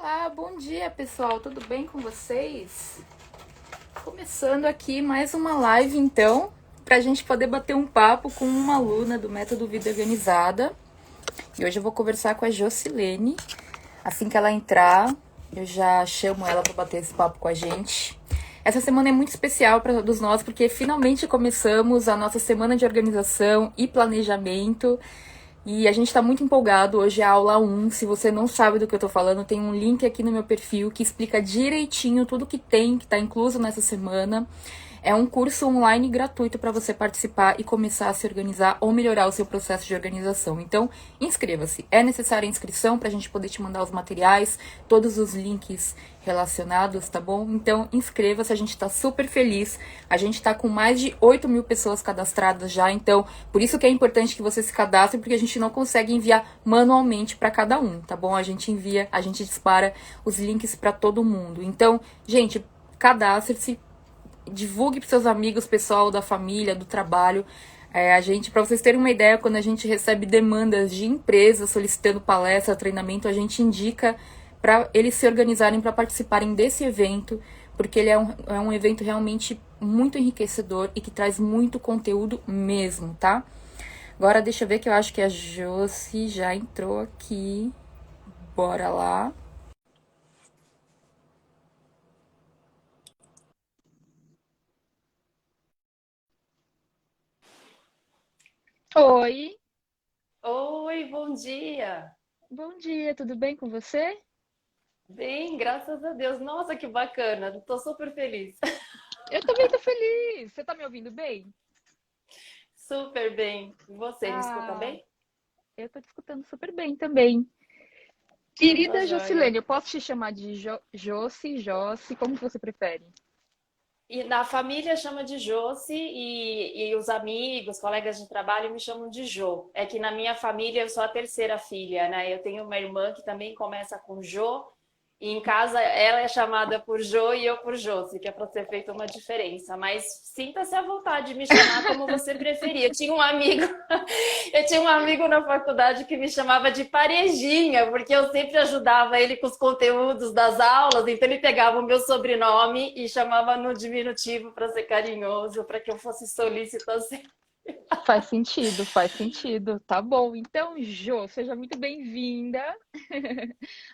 Olá, bom dia pessoal, tudo bem com vocês? Começando aqui mais uma live então, para a gente poder bater um papo com uma aluna do Método Vida Organizada. E hoje eu vou conversar com a Jocilene. Assim que ela entrar, eu já chamo ela para bater esse papo com a gente. Essa semana é muito especial para todos nós, porque finalmente começamos a nossa semana de organização e planejamento. E a gente está muito empolgado, hoje é a aula 1, se você não sabe do que eu tô falando, tem um link aqui no meu perfil que explica direitinho tudo que tem, que está incluso nessa semana. É um curso online gratuito para você participar e começar a se organizar ou melhorar o seu processo de organização. Então, inscreva-se. É necessária a inscrição para a gente poder te mandar os materiais, todos os links relacionados, tá bom? Então, inscreva-se, a gente tá super feliz. A gente tá com mais de 8.000 pessoas cadastradas já, então, por isso que é importante que você se cadastre, porque a gente não consegue enviar manualmente para cada um, tá bom? A gente envia, a gente dispara os links para todo mundo. Então, gente, cadastre-se, divulgue para seus amigos, pessoal da família, do trabalho. A gente, para vocês terem uma ideia, quando a gente recebe demandas de empresas solicitando palestra, treinamento, a gente indica para eles se organizarem para participarem desse evento, porque ele é um evento realmente muito enriquecedor e que traz muito conteúdo mesmo, tá? Agora deixa eu ver que eu acho que a Josi já entrou aqui. Bora lá. Oi, Oi, bom dia. bom dia, tudo bem com você? Bem, graças a Deus. Nossa, que bacana. Estou super feliz. Eu também tô feliz. Você tá me ouvindo bem? Super bem. E você, me escuta Ah, bem? eu tô te escutando super bem também. Tá Querida joia. Jocilene, eu posso te chamar de Josi, como que você prefere? E na família chama de Josi e os amigos, colegas de trabalho me chamam de Jo. É que na minha família eu sou a terceira filha, né? Eu tenho uma irmã que também começa com Jo. E em casa ela é chamada por Jo e eu por Josi, que é para ser feita uma diferença. Mas sinta-se à vontade de me chamar como você preferir. Eu tinha um amigo na faculdade que me chamava de Parejinha, porque eu sempre ajudava ele com os conteúdos das aulas, então ele pegava o meu sobrenome e chamava no diminutivo para ser carinhoso, para que eu fosse solícita sempre. Faz sentido, faz sentido. Tá bom. Então, Jo, seja muito bem-vinda.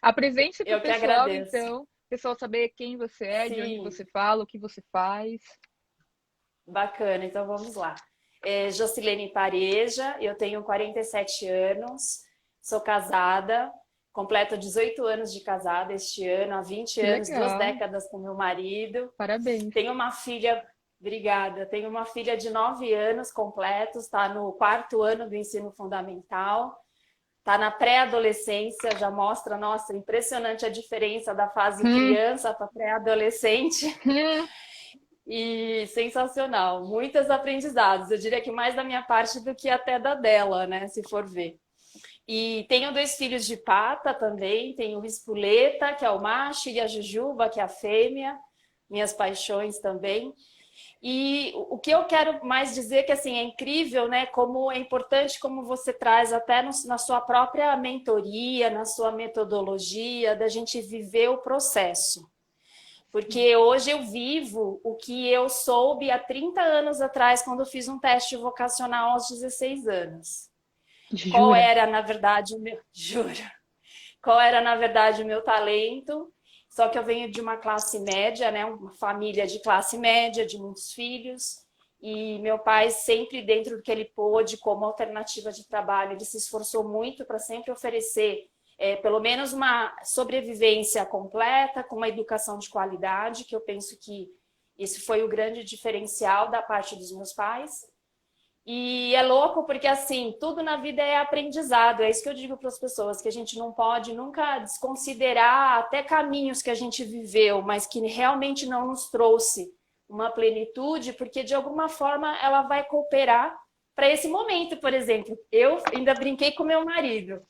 Apresente-se para o Eu que pessoal, agradeço. então. O pessoal saber quem você é, de onde Sim, você fala, o que você faz. bacana, então vamos lá. Jocilene Pareja, eu tenho 47 anos, sou casada, completo 18 anos de casada este ano, há 20 Que anos, duas legal. décadas com meu marido. Parabéns. Tenho uma filha, obrigada, tenho uma filha de 9 anos completos, está no quarto ano do ensino fundamental, está na pré-adolescência, já mostra, nossa, impressionante a diferença da fase Hum, criança para pré-adolescente. hum. E sensacional, muitos aprendizados. Eu diria que mais da minha parte do que até da dela, né? Se for ver. E tenho dois filhos de pata também. Tenho o Espoleta, que é o macho, e a Jujuba, que é a fêmea. Minhas paixões também. E o que eu quero mais dizer é que assim é incrível, né? Como é importante como você traz até na sua própria mentoria, na sua metodologia, da gente viver o processo. Porque hoje eu vivo o que eu soube há 30 anos atrás, quando eu fiz um teste vocacional aos 16 anos. Qual Jura? era, na verdade, o meu. Juro. Qual era, na verdade, o meu talento? Só que eu venho de uma classe média, né? Uma família de classe média, de muitos filhos. E meu pai, sempre dentro do que ele pôde, como alternativa de trabalho, ele se esforçou muito para sempre oferecer pelo menos uma sobrevivência completa, com uma educação de qualidade, que eu penso que esse foi o grande diferencial da parte dos meus pais. E é louco porque, assim, tudo na vida é aprendizado. É isso que eu digo para as pessoas, que a gente não pode nunca desconsiderar até caminhos que a gente viveu, mas que realmente não nos trouxe uma plenitude, porque de alguma forma ela vai cooperar para esse momento, por exemplo. Eu ainda brinquei com meu marido.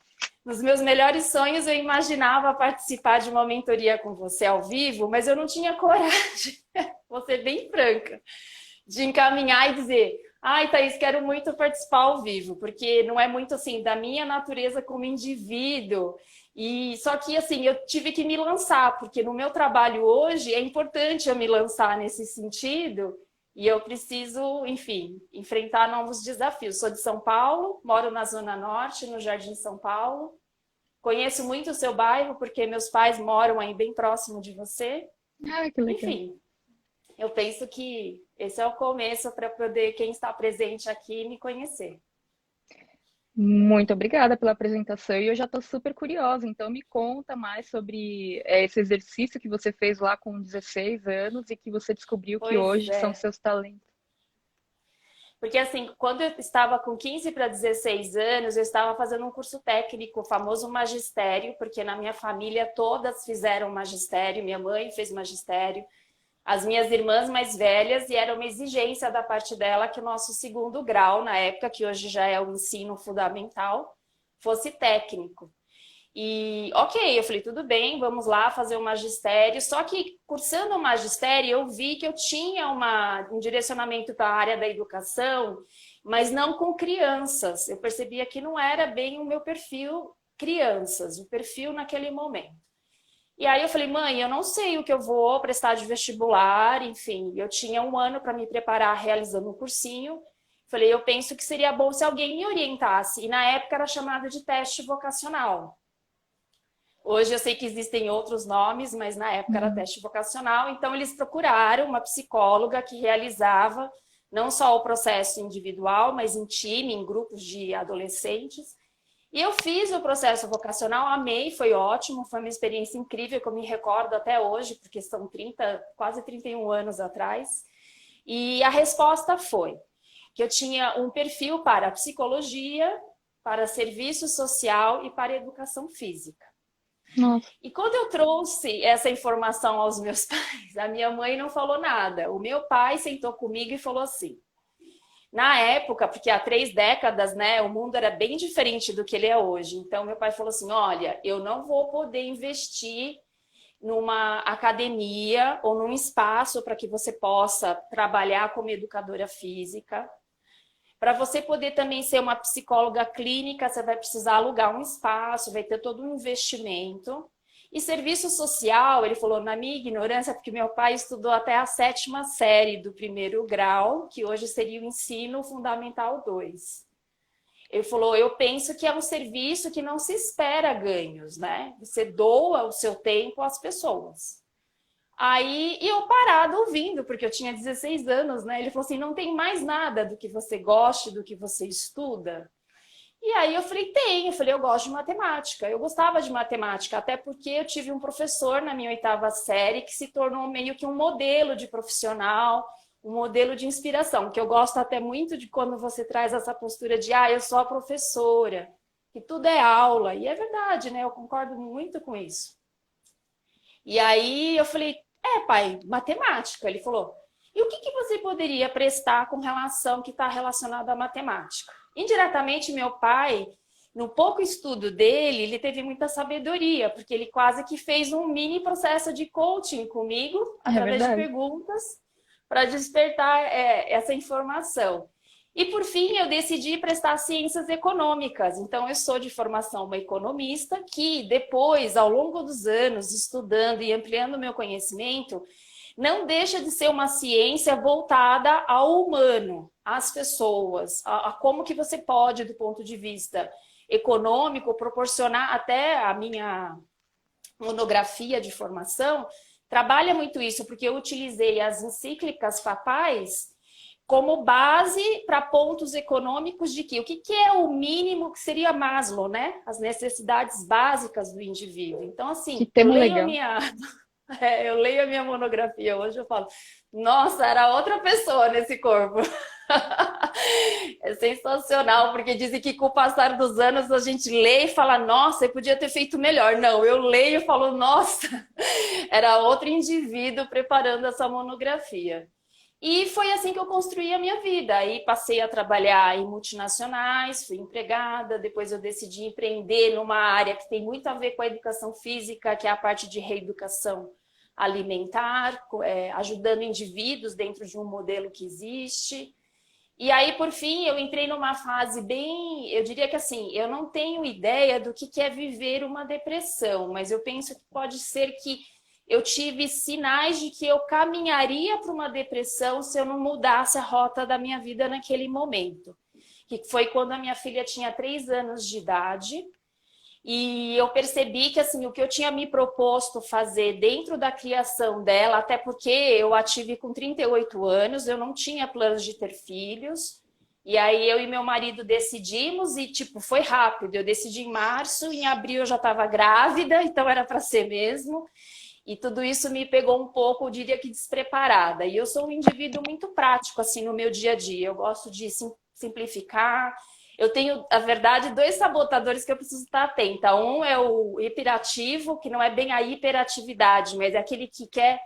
Nos meus melhores sonhos, eu imaginava participar de uma mentoria com você ao vivo, mas eu não tinha coragem, vou ser bem franca, de encaminhar e dizer: ai, Thaís, quero muito participar ao vivo, porque não é muito assim da minha natureza como indivíduo E só que assim, eu tive que me lançar, porque no meu trabalho hoje é importante eu me lançar nesse sentido, e eu preciso, enfim, enfrentar novos desafios. Sou de São Paulo, moro na Zona Norte, no Jardim São Paulo. Conheço muito o seu bairro, porque meus pais moram aí bem próximo de você. Ah, que legal. Enfim, eu penso que esse é o começo para poder quem está presente aqui me conhecer. Muito obrigada pela apresentação. E eu já estou super curiosa, então me conta mais sobre esse exercício que você fez lá com 16 anos e que você descobriu que Pois hoje são é. seus talentos. Porque assim, quando eu estava com 15 para 16 anos, eu estava fazendo um curso técnico, o famoso magistério, porque na minha família todas fizeram magistério, minha mãe fez magistério, as minhas irmãs mais velhas, e era uma exigência da parte dela que o nosso segundo grau, na época, que hoje já é o ensino fundamental, fosse técnico. E ok, eu falei, tudo bem, vamos lá fazer o magistério. Só que cursando o magistério, eu vi que eu tinha um direcionamento para a área da educação, mas não com crianças. Eu percebia que não era bem o meu perfil crianças, o perfil naquele momento. E aí eu falei, mãe, eu não sei o que eu vou prestar de vestibular, enfim, eu tinha um ano para me preparar realizando um cursinho. Falei, eu penso que seria bom se alguém me orientasse. E na época era chamado de teste vocacional. Hoje eu sei que existem outros nomes, mas na época era Uhum. teste vocacional. Então eles procuraram uma psicóloga que realizava não só o processo individual, mas em time, em grupos de adolescentes. E eu fiz o processo vocacional, amei, foi ótimo, foi uma experiência incrível que eu me recordo até hoje, porque são 30, quase 31 anos atrás. E a resposta foi que eu tinha um perfil para psicologia, para serviço social e para educação física. Nossa, E quando eu trouxe essa informação aos meus pais, a minha mãe não falou nada. O meu pai sentou comigo e falou assim: na época, porque há 3 décadas, né, o mundo era bem diferente do que ele é hoje. Então, meu pai falou assim: olha, eu não vou poder investir numa academia ou num espaço para que você possa trabalhar como educadora física. Para você poder também ser uma psicóloga clínica, você vai precisar alugar um espaço, vai ter todo um investimento. E serviço social, ele falou, na minha ignorância, porque meu pai estudou até a 7ª série do primeiro grau, que hoje seria o ensino fundamental 2. Ele falou, eu penso que é um serviço que não se espera ganhos, né? Você doa o seu tempo às pessoas. Aí, e eu parado ouvindo, porque eu tinha 16 anos, né? Ele falou assim: não tem mais nada do que você goste, do que você estuda. E aí eu falei: tem. Eu falei: eu gosto de matemática. Eu gostava de matemática, até porque eu tive um professor na minha 8ª série que se tornou meio que um modelo de profissional, um modelo de inspiração, que eu gosto até muito de quando você traz essa postura de: ah, eu sou a professora, que tudo é aula. E é verdade, né? Eu concordo muito com isso. E aí eu falei, pai, matemática. Ele falou, e o que, que você poderia prestar com relação que está relacionado à matemática? Indiretamente, meu pai, no pouco estudo dele, ele teve muita sabedoria, porque ele quase que fez um mini processo de coaching comigo, é através de verdade. perguntas, para despertar essa informação. E por fim, eu decidi prestar ciências econômicas. Então, eu sou de formação uma economista que depois, ao longo dos anos, estudando e ampliando meu conhecimento, não deixa de ser uma ciência voltada ao humano, às pessoas, a como que você pode, do ponto de vista econômico, proporcionar até a minha monografia de formação, trabalha muito isso, porque eu utilizei as encíclicas papais como base para pontos econômicos de que o que é o mínimo que seria Maslow, né? As necessidades básicas do indivíduo. Então, Que assim, tema legal. eu leio a minha monografia hoje, eu falo, nossa, era outra pessoa nesse corpo. É sensacional, porque dizem que com o passar dos anos a gente lê e fala, nossa, eu podia ter feito melhor. Não, eu leio e falo, nossa, era outro indivíduo preparando essa monografia. E foi assim que eu construí a minha vida. Aí passei a trabalhar em multinacionais, fui empregada, depois eu decidi empreender numa área que tem muito a ver com a educação física, que é a parte de reeducação alimentar, ajudando indivíduos dentro de um modelo que existe. E aí, por fim, eu entrei numa fase bem, eu diria que assim, eu não tenho ideia do que é viver uma depressão, mas eu penso que pode ser que eu tive sinais de que eu caminharia para uma depressão se eu não mudasse a rota da minha vida naquele momento. Que foi quando a minha filha tinha 3 anos de idade. E eu percebi que assim, o que eu tinha me proposto fazer dentro da criação dela, até porque eu a tive com 38 anos, eu não tinha planos de ter filhos. E aí eu e meu marido decidimos e tipo, foi rápido. Eu decidi em março, em abril eu já estava grávida, então era para ser mesmo. E tudo isso me pegou um pouco, eu diria que despreparada. E eu sou um indivíduo muito prático assim no meu dia a dia. Eu gosto de simplificar. Eu tenho, na verdade, 2 sabotadores que eu preciso estar atenta. Um é o hiperativo, que não é bem a hiperatividade, mas é aquele que quer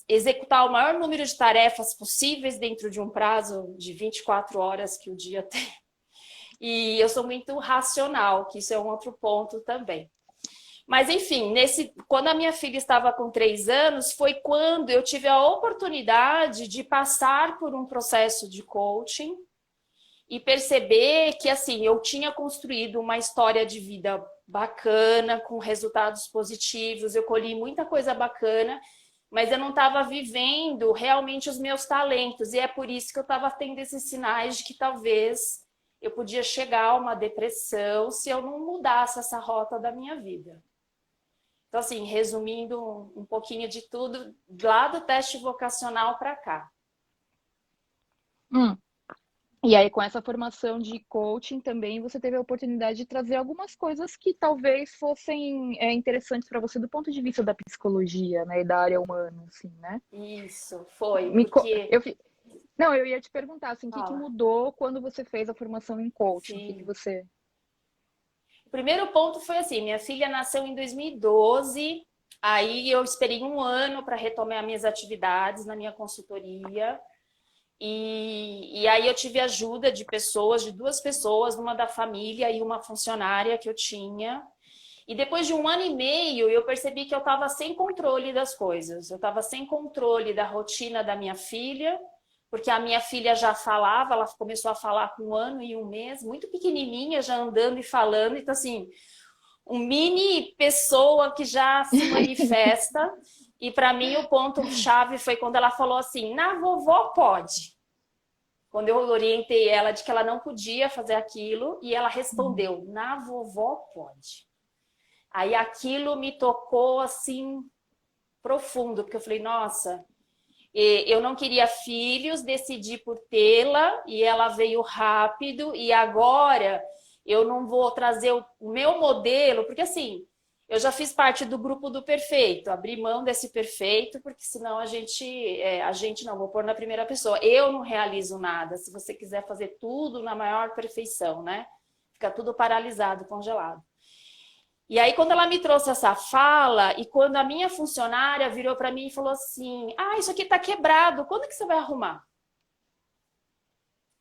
executar o maior número de tarefas possíveis dentro de um prazo de 24 horas que o dia tem. E eu sou muito racional, que isso é um outro ponto também. Mas, enfim, quando a minha filha estava com 3 anos, foi quando eu tive a oportunidade de passar por um processo de coaching e perceber que, assim, eu tinha construído uma história de vida bacana, com resultados positivos, eu colhi muita coisa bacana, mas eu não estava vivendo realmente os meus talentos. E é por isso que eu estava tendo esses sinais de que talvez eu podia chegar a uma depressão se eu não mudasse essa rota da minha vida. Então, assim, resumindo um pouquinho de tudo, lá do teste vocacional para cá. Hum. E aí, com essa formação de coaching também, você teve a oportunidade de trazer algumas coisas que talvez fossem interessantes para você do ponto de vista da psicologia, né, e da área humana, assim, né? Isso, foi, Me co- porque... eu, fi- não, eu ia te perguntar, assim, o que que Fala. mudou quando você fez a formação em coaching? O que que Sim. você... O primeiro ponto foi assim, minha filha nasceu em 2012, aí eu esperei um ano para retomar minhas atividades na minha consultoria, e aí eu tive ajuda de pessoas, de 2 pessoas, uma da família e uma funcionária que eu tinha. E depois de um ano e meio, eu percebi que eu estava sem controle das coisas. Eu estava sem controle da rotina da minha filha, porque a minha filha já falava, ela começou a falar com 1 ano e 1 mês, muito pequenininha, já andando e falando. Então, assim, um mini pessoa que já se manifesta. E para mim o ponto-chave foi quando ela falou assim, na vovó pode. Quando eu orientei ela de que ela não podia fazer aquilo, e ela respondeu, na vovó pode. Aí aquilo me tocou assim profundo, porque eu falei, nossa, eu não queria filhos, decidi por tê-la e ela veio rápido e agora eu não vou trazer o meu modelo, porque assim, eu já fiz parte do grupo do perfeito, abri mão desse perfeito, porque senão a gente não, vou pôr na primeira pessoa, eu não realizo nada, se você quiser fazer tudo na maior perfeição, né? Fica tudo paralisado, congelado. E aí, quando ela me trouxe essa fala, e quando a minha funcionária virou para mim e falou assim, ah, isso aqui tá quebrado, quando que você vai arrumar?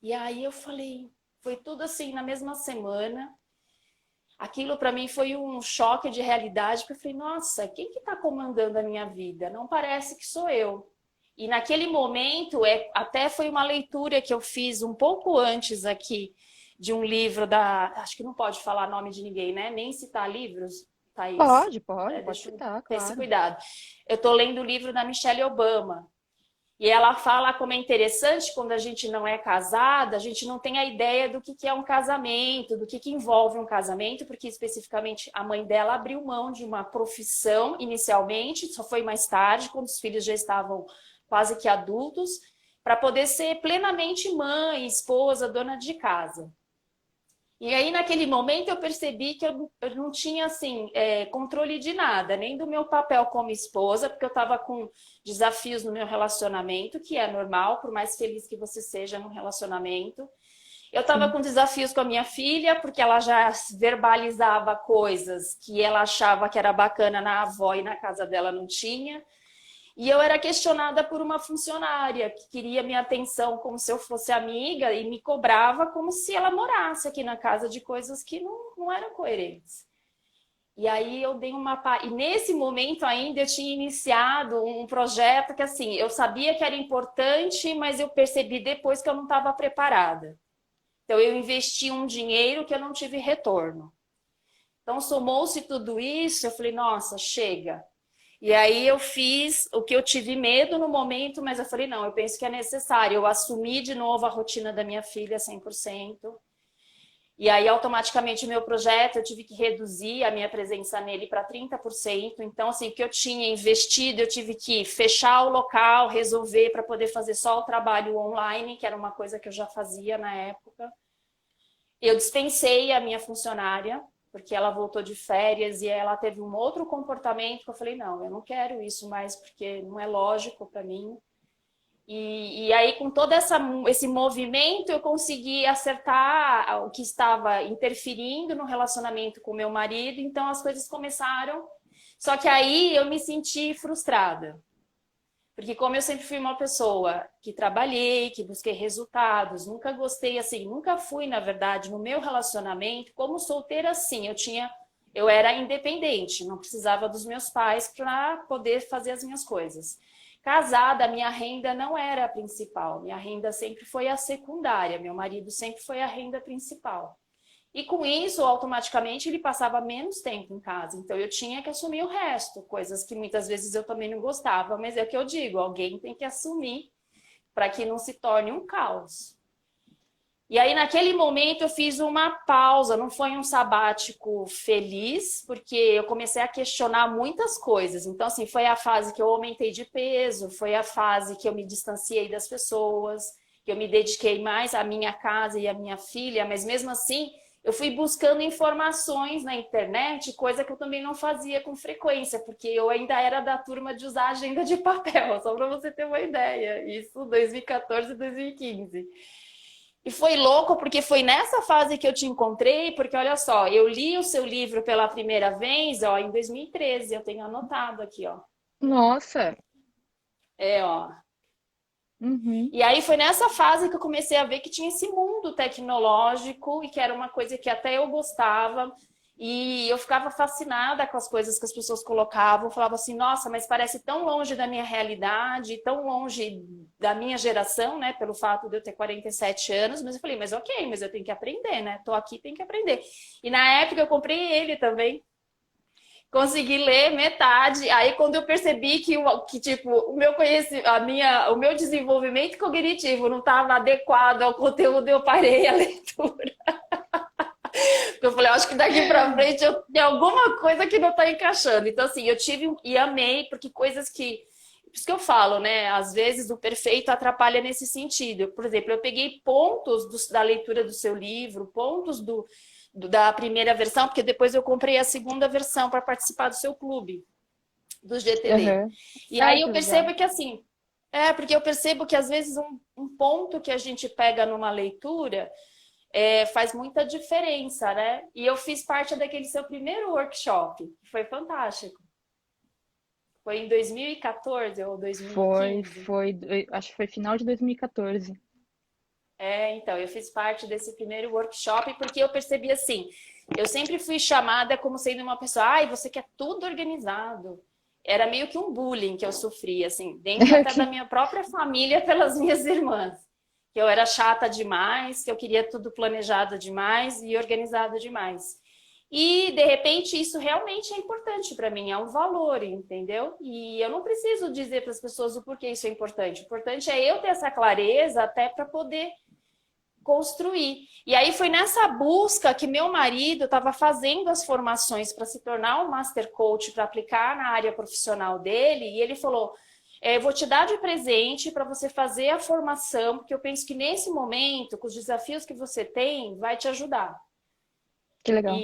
E aí eu falei, foi tudo assim, na mesma semana. Aquilo para mim foi um choque de realidade, porque eu falei, nossa, quem que tá comandando a minha vida? Não parece que sou eu. E naquele momento, até foi uma leitura que eu fiz um pouco antes aqui, de um livro acho que não pode falar nome de ninguém, né? Nem citar livros, Thaís. Pode Deixa eu citar, ter esse claro. cuidado. Eu estou lendo o livro da Michelle Obama. E ela fala como é interessante quando a gente não é casada, a gente não tem a ideia do que é um casamento, do que envolve um casamento, porque especificamente a mãe dela abriu mão de uma profissão inicialmente, só foi mais tarde, quando os filhos já estavam quase que adultos, para poder ser plenamente mãe, esposa, dona de casa. E aí, naquele momento, eu percebi que eu não tinha, assim, controle de nada, nem do meu papel como esposa, porque eu estava com desafios no meu relacionamento, que é normal, por mais feliz que você seja num relacionamento. Eu estava Sim. com desafios com a minha filha, porque ela já verbalizava coisas que ela achava que era bacana na avó e na casa dela não tinha. E eu era questionada por uma funcionária que queria minha atenção como se eu fosse amiga e me cobrava como se ela morasse aqui na casa de coisas que não eram coerentes. E aí eu dei E nesse momento ainda eu tinha iniciado um projeto que, assim, eu sabia que era importante, mas eu percebi depois que eu não estava preparada. Então eu investi um dinheiro que eu não tive retorno. Então somou-se tudo isso, eu falei, nossa, chega. E aí eu fiz o que eu tive medo no momento, mas eu falei, não, eu penso que é necessário. Eu assumi de novo a rotina da minha filha 100%. E aí, automaticamente, o meu projeto, eu tive que reduzir a minha presença nele para 30%. Então, assim, o que eu tinha investido, eu tive que fechar o local, resolver para poder fazer só o trabalho online, que era uma coisa que eu já fazia na época. Eu dispensei a minha funcionária, porque ela voltou de férias e ela teve um outro comportamento que eu falei, não, eu não quero isso mais, porque não é lógico para mim. E aí, com todo esse movimento, eu consegui acertar o que estava interferindo no relacionamento com o meu marido, então as coisas começaram. Só que aí eu me senti frustrada, porque como eu sempre fui uma pessoa que trabalhei, que busquei resultados, nunca gostei assim, nunca fui, na verdade, no meu relacionamento, como solteira, sim, eu era independente, não precisava dos meus pais para poder fazer as minhas coisas. Casada, minha renda não era a principal, minha renda sempre foi a secundária, meu marido sempre foi a renda principal. E com isso, automaticamente, ele passava menos tempo em casa, então eu tinha que assumir o resto, coisas que muitas vezes eu também não gostava, mas é o que eu digo, alguém tem que assumir para que não se torne um caos. E aí, naquele momento, eu fiz uma pausa, não foi um sabático feliz, porque eu comecei a questionar muitas coisas. Então, assim, foi a fase que eu aumentei de peso, foi a fase que eu me distanciei das pessoas, que eu me dediquei mais à minha casa e à minha filha, mas mesmo assim, eu fui buscando informações na internet, coisa que eu também não fazia com frequência, porque eu ainda era da turma de usar agenda de papel, só para você ter uma ideia. Isso 2014 e 2015. E foi louco porque foi nessa fase que eu te encontrei, porque olha só, eu li o seu livro pela primeira vez, ó, em 2013, eu tenho anotado aqui, ó. Nossa. É, ó. Uhum. E aí foi nessa fase que eu comecei a ver que tinha esse mundo tecnológico e que era uma coisa que até eu gostava. E eu ficava fascinada com as coisas que as pessoas colocavam. Eu falava assim, nossa, mas parece tão longe da minha realidade, tão longe da minha geração, né? Pelo fato de eu ter 47 anos. Mas eu falei, mas ok, mas eu tenho que aprender, né? Tô aqui, tenho que aprender. E na época eu comprei ele também. Consegui ler metade. Aí quando eu percebi que tipo, o meu conhecimento, o meu desenvolvimento cognitivo não estava adequado ao conteúdo, eu parei a leitura. Eu falei, acho que daqui para frente eu tenho alguma coisa que não está encaixando. Então, assim, eu tive e amei, porque coisas que. Por isso que eu falo, né? Às vezes o perfeito atrapalha nesse sentido. Por exemplo, eu peguei pontos da leitura do seu livro, pontos da primeira versão, porque depois eu comprei a segunda versão para participar do seu clube, do GTD. Aham. E Ai, aí que eu legal. percebo que assim, porque eu percebo que às vezes um ponto que a gente pega numa leitura faz muita diferença, né? E eu fiz parte daquele seu primeiro workshop, que foi fantástico. Foi em 2014 ou Foi, 2015? foi, acho que foi final de 2014. Então, eu fiz parte desse primeiro workshop porque eu percebi assim, eu sempre fui chamada como sendo uma pessoa, ai, você quer tudo organizado. Era meio que um bullying que eu sofria, assim, dentro até da minha própria família pelas minhas irmãs. Que eu era chata demais, que eu queria tudo planejado demais e organizado demais. E, de repente, isso realmente é importante para mim, é um valor, entendeu? E eu não preciso dizer para as pessoas o porquê isso é importante. O importante é eu ter essa clareza até para poder construir. E aí foi nessa busca que meu marido estava fazendo as formações para se tornar um Master Coach para aplicar na área profissional dele, e ele falou: eu vou te dar de presente para você fazer a formação, porque eu penso que nesse momento, com os desafios que você tem, vai te ajudar. Que legal.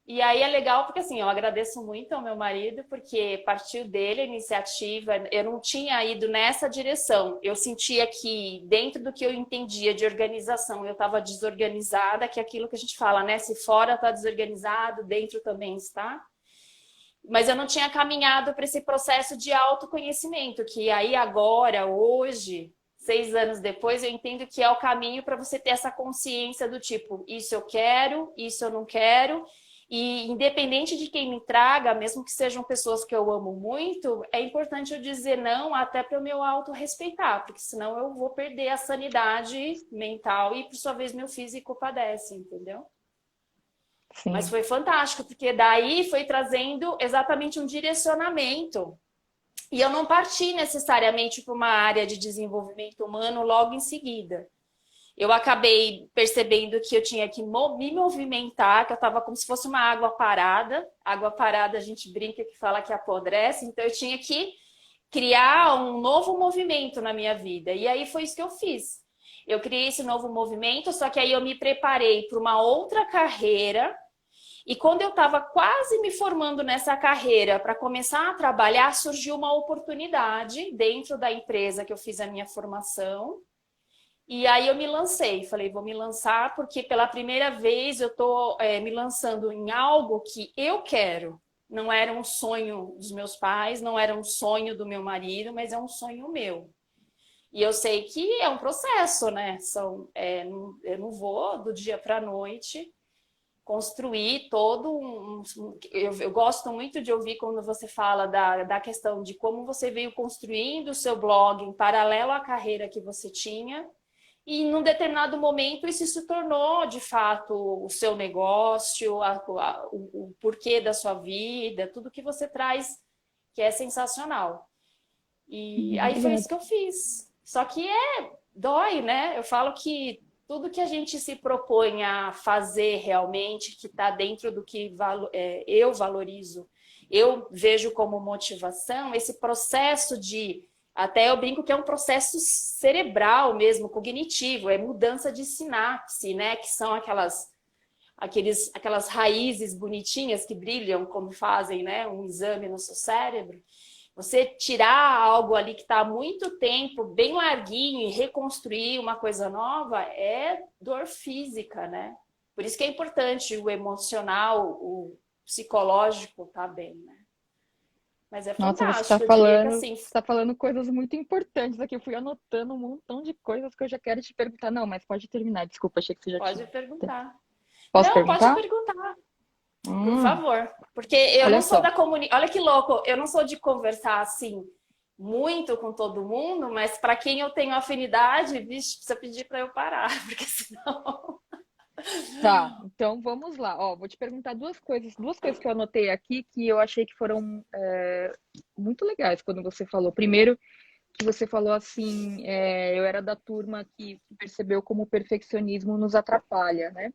E aí é legal porque assim, eu agradeço muito ao meu marido porque partiu dele a iniciativa, eu não tinha ido nessa direção. Eu sentia que dentro do que eu entendia de organização, eu estava desorganizada, que é aquilo que a gente fala, né? Se fora está desorganizado, dentro também está. Mas eu não tinha caminhado para esse processo de autoconhecimento, que aí agora, hoje, 6 anos depois, eu entendo que é o caminho para você ter essa consciência do tipo, isso eu quero, isso eu não quero, E independente de quem me traga, mesmo que sejam pessoas que eu amo muito, é importante eu dizer não até para o meu autorrespeitar, porque senão eu vou perder a sanidade mental e, por sua vez, meu físico padece, entendeu? Mas Sim. foi fantástico, porque daí foi trazendo exatamente um direcionamento. E eu não parti necessariamente para uma área de desenvolvimento humano logo em seguida. Eu acabei percebendo que eu tinha que me movimentar, que eu estava como se fosse uma água parada. Água parada a gente brinca que fala que apodrece, então eu tinha que criar um novo movimento na minha vida. E aí foi isso que eu fiz. Eu criei esse novo movimento, só que aí eu me preparei para uma outra carreira. E quando eu estava quase me formando nessa carreira para começar a trabalhar, surgiu uma oportunidade dentro da empresa que eu fiz a minha formação. E aí eu me lancei, falei, vou me lançar porque pela primeira vez eu estou me lançando em algo que eu quero. Não era um sonho dos meus pais, não era um sonho do meu marido, mas é um sonho meu. E eu sei que é um processo, né? Eu não vou do dia para a noite construir todo eu gosto muito de ouvir quando você fala da questão de como você veio construindo o seu blog em paralelo à carreira que você tinha. E num determinado momento isso se tornou, de fato, o seu negócio, o porquê da sua vida, tudo que você traz, que é sensacional. E aí foi Obrigada. isso que eu fiz. Só que dói, né? Eu falo que tudo que a gente se propõe a fazer realmente, que está dentro do que eu valorizo, eu vejo como motivação, esse processo de até eu brinco que é um processo cerebral mesmo, cognitivo, é mudança de sinapse, né? Que são aquelas raízes bonitinhas que brilham quando fazem, né, um exame no seu cérebro. Você tirar algo ali que está há muito tempo, bem larguinho, e reconstruir uma coisa nova é dor física, né? Por isso que é importante o emocional, o psicológico tá bem, né? Mas é Nossa, fantástico, eu diria que assim, você tá falando coisas muito importantes aqui. Eu fui anotando um montão de coisas que eu já quero te perguntar. Não, mas pode terminar. Desculpa, achei que você já pode tinha. perguntar. Posso Não, pode perguntar? perguntar, por Hum, favor. Porque eu olha não sou da só. comunidade. Olha que louco, eu não sou de conversar assim muito com todo mundo, mas para quem eu tenho afinidade, vixe, precisa pedir para eu parar, porque senão. Tá, então vamos lá. Ó, vou te perguntar duas coisas que eu anotei aqui que eu achei que foram muito legais quando você falou. Primeiro, que você falou assim, eu era da turma que percebeu como o perfeccionismo nos atrapalha, né?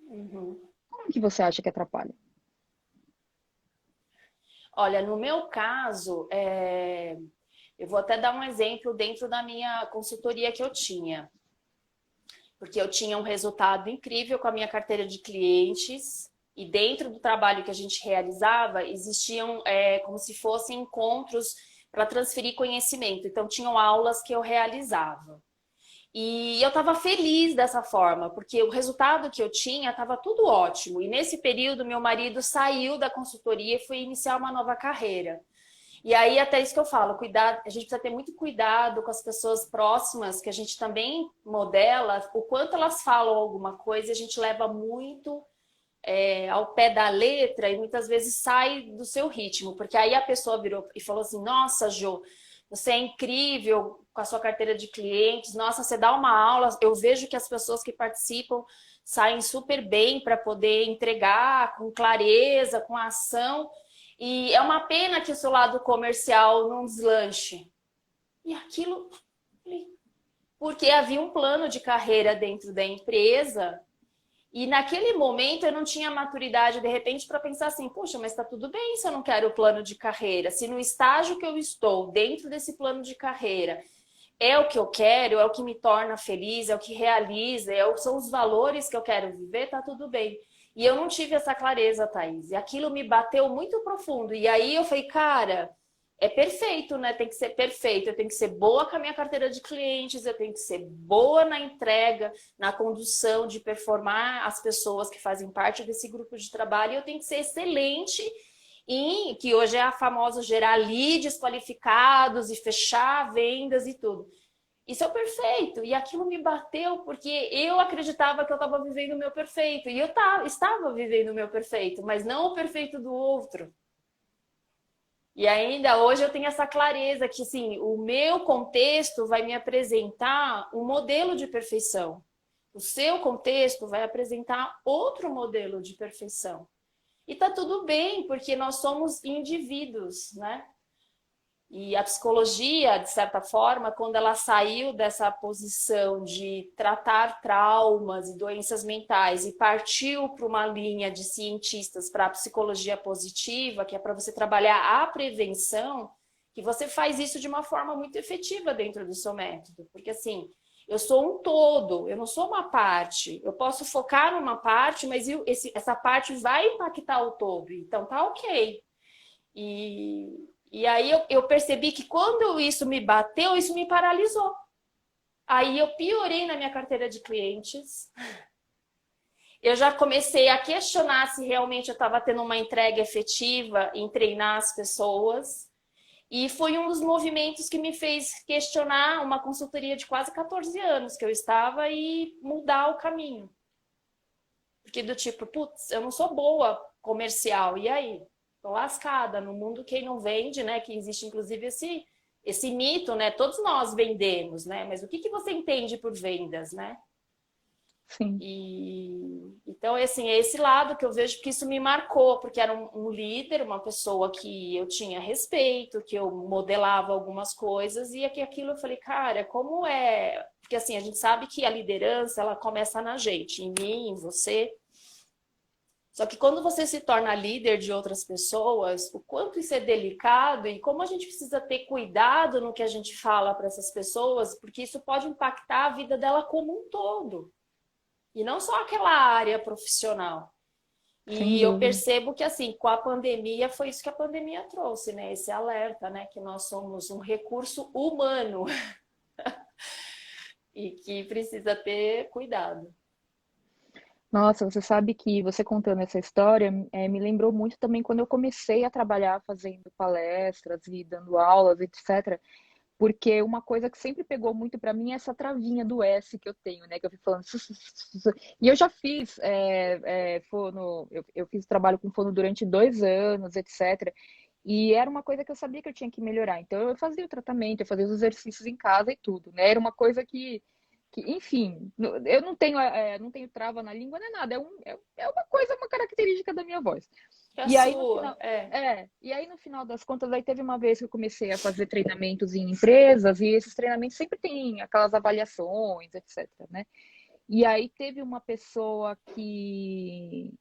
Uhum. Como que você acha que atrapalha? Olha, no meu caso, eu vou até dar um exemplo dentro da minha consultoria que eu tinha. Porque eu tinha um resultado incrível com a minha carteira de clientes e dentro do trabalho que a gente realizava existiam como se fossem encontros para transferir conhecimento. Então tinham aulas que eu realizava. E eu estava feliz dessa forma, porque o resultado que eu tinha estava tudo ótimo. E nesse período, meu marido saiu da consultoria e foi iniciar uma nova carreira. E aí, até isso que eu falo, cuidar, a gente precisa ter muito cuidado com as pessoas próximas, que a gente também modela, o quanto elas falam alguma coisa, e a gente leva muito ao pé da letra e muitas vezes sai do seu ritmo, porque aí a pessoa virou e falou assim: Nossa, Jô, você é incrível com a sua carteira de clientes, nossa, você dá uma aula, eu vejo que as pessoas que participam saem super bem para poder entregar com clareza, com ação. E é uma pena que o seu lado comercial não deslanche. E aquilo, porque havia um plano de carreira dentro da empresa e naquele momento eu não tinha maturidade, de repente, para pensar assim, poxa, mas está tudo bem se eu não quero o plano de carreira. Se no estágio que eu estou, dentro desse plano de carreira, é o que eu quero, é o que me torna feliz, é o que realiza, são os valores que eu quero viver, tá tudo bem. E eu não tive essa clareza, Thaís. E aquilo me bateu muito profundo. E aí eu falei, cara, é perfeito, né? Tem que ser perfeito. Eu tenho que ser boa com a minha carteira de clientes, eu tenho que ser boa na entrega, na condução, de performar as pessoas que fazem parte desse grupo de trabalho, e eu tenho que ser excelente em que hoje é a famosa gerar leads qualificados e fechar vendas e tudo. Isso é o perfeito. E aquilo me bateu porque eu acreditava que eu estava vivendo o meu perfeito. E eu estava vivendo o meu perfeito, mas não o perfeito do outro. E ainda hoje eu tenho essa clareza que, assim, o meu contexto vai me apresentar um modelo de perfeição. O seu contexto vai apresentar outro modelo de perfeição. E tá tudo bem, porque nós somos indivíduos, né? E a psicologia, de certa forma, quando ela saiu dessa posição de tratar traumas e doenças mentais e partiu para uma linha de cientistas para a psicologia positiva, que é para você trabalhar a prevenção, que você faz isso de uma forma muito efetiva dentro do seu método. Porque assim, eu sou um todo, eu não sou uma parte. Eu posso focar numa parte, mas essa parte vai impactar o todo. Então tá ok. E aí eu percebi que quando isso me bateu, isso me paralisou. Aí eu piorei na minha carteira de clientes. Eu já comecei a questionar se realmente eu estava tendo uma entrega efetiva em treinar as pessoas. E foi um dos movimentos que me fez questionar uma consultoria de quase 14 anos que eu estava e mudar o caminho. Porque do tipo, putz, eu não sou boa comercial, e aí? Tô lascada. No mundo quem não vende, né? Que existe inclusive esse mito, né? Todos nós vendemos, né? Mas o que você entende por vendas, né? Sim. E então, assim, é esse lado que eu vejo que isso me marcou, porque era um líder, uma pessoa que eu tinha respeito, que eu modelava algumas coisas, e aquilo eu falei, cara, como é? Porque assim, a gente sabe que a liderança ela começa na gente, em mim, em você. Só que quando você se torna líder de outras pessoas, o quanto isso é delicado e como a gente precisa ter cuidado no que a gente fala para essas pessoas, porque isso pode impactar a vida dela como um todo. E não só aquela área profissional. Sem E eu dúvida. percebo que, assim, com a pandemia, foi isso que a pandemia trouxe, né? Esse alerta, né? Que nós somos um recurso humano e que precisa ter cuidado. Nossa, você sabe que você contando essa história me lembrou muito também quando eu comecei a trabalhar fazendo palestras e dando aulas, etc. Porque uma coisa que sempre pegou muito para mim é essa travinha do S que eu tenho, né? Que eu fico falando. E eu já fiz fono, eu fiz trabalho com fono durante 2 anos, etc. E era uma coisa que eu sabia que eu tinha que melhorar. Então eu fazia o tratamento, eu fazia os exercícios em casa e tudo, né? Era uma coisa que enfim, eu não tenho trava na língua, não é nada. É uma coisa, uma característica da minha voz. Que a E aí no sua, final, é. e aí no final das contas, aí teve uma vez que eu comecei a fazer treinamentos em empresas, e esses treinamentos sempre tem aquelas avaliações, etc, né? E aí teve uma pessoa que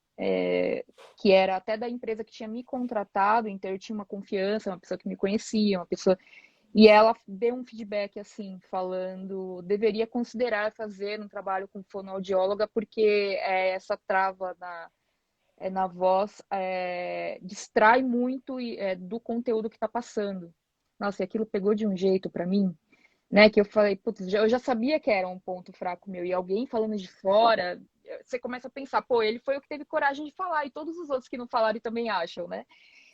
era até da empresa que tinha me contratado, então eu tinha uma confiança, uma pessoa que me conhecia, uma pessoa. E ela deu um feedback assim, falando, deveria considerar fazer um trabalho com fonoaudióloga, porque essa trava na voz distrai muito do conteúdo que está passando. Nossa, e aquilo pegou de um jeito para mim, né? Que eu falei, putz, eu já sabia que era um ponto fraco meu. E alguém falando de fora, você começa a pensar, pô, ele foi o que teve coragem de falar, e todos os outros que não falaram também acham, né?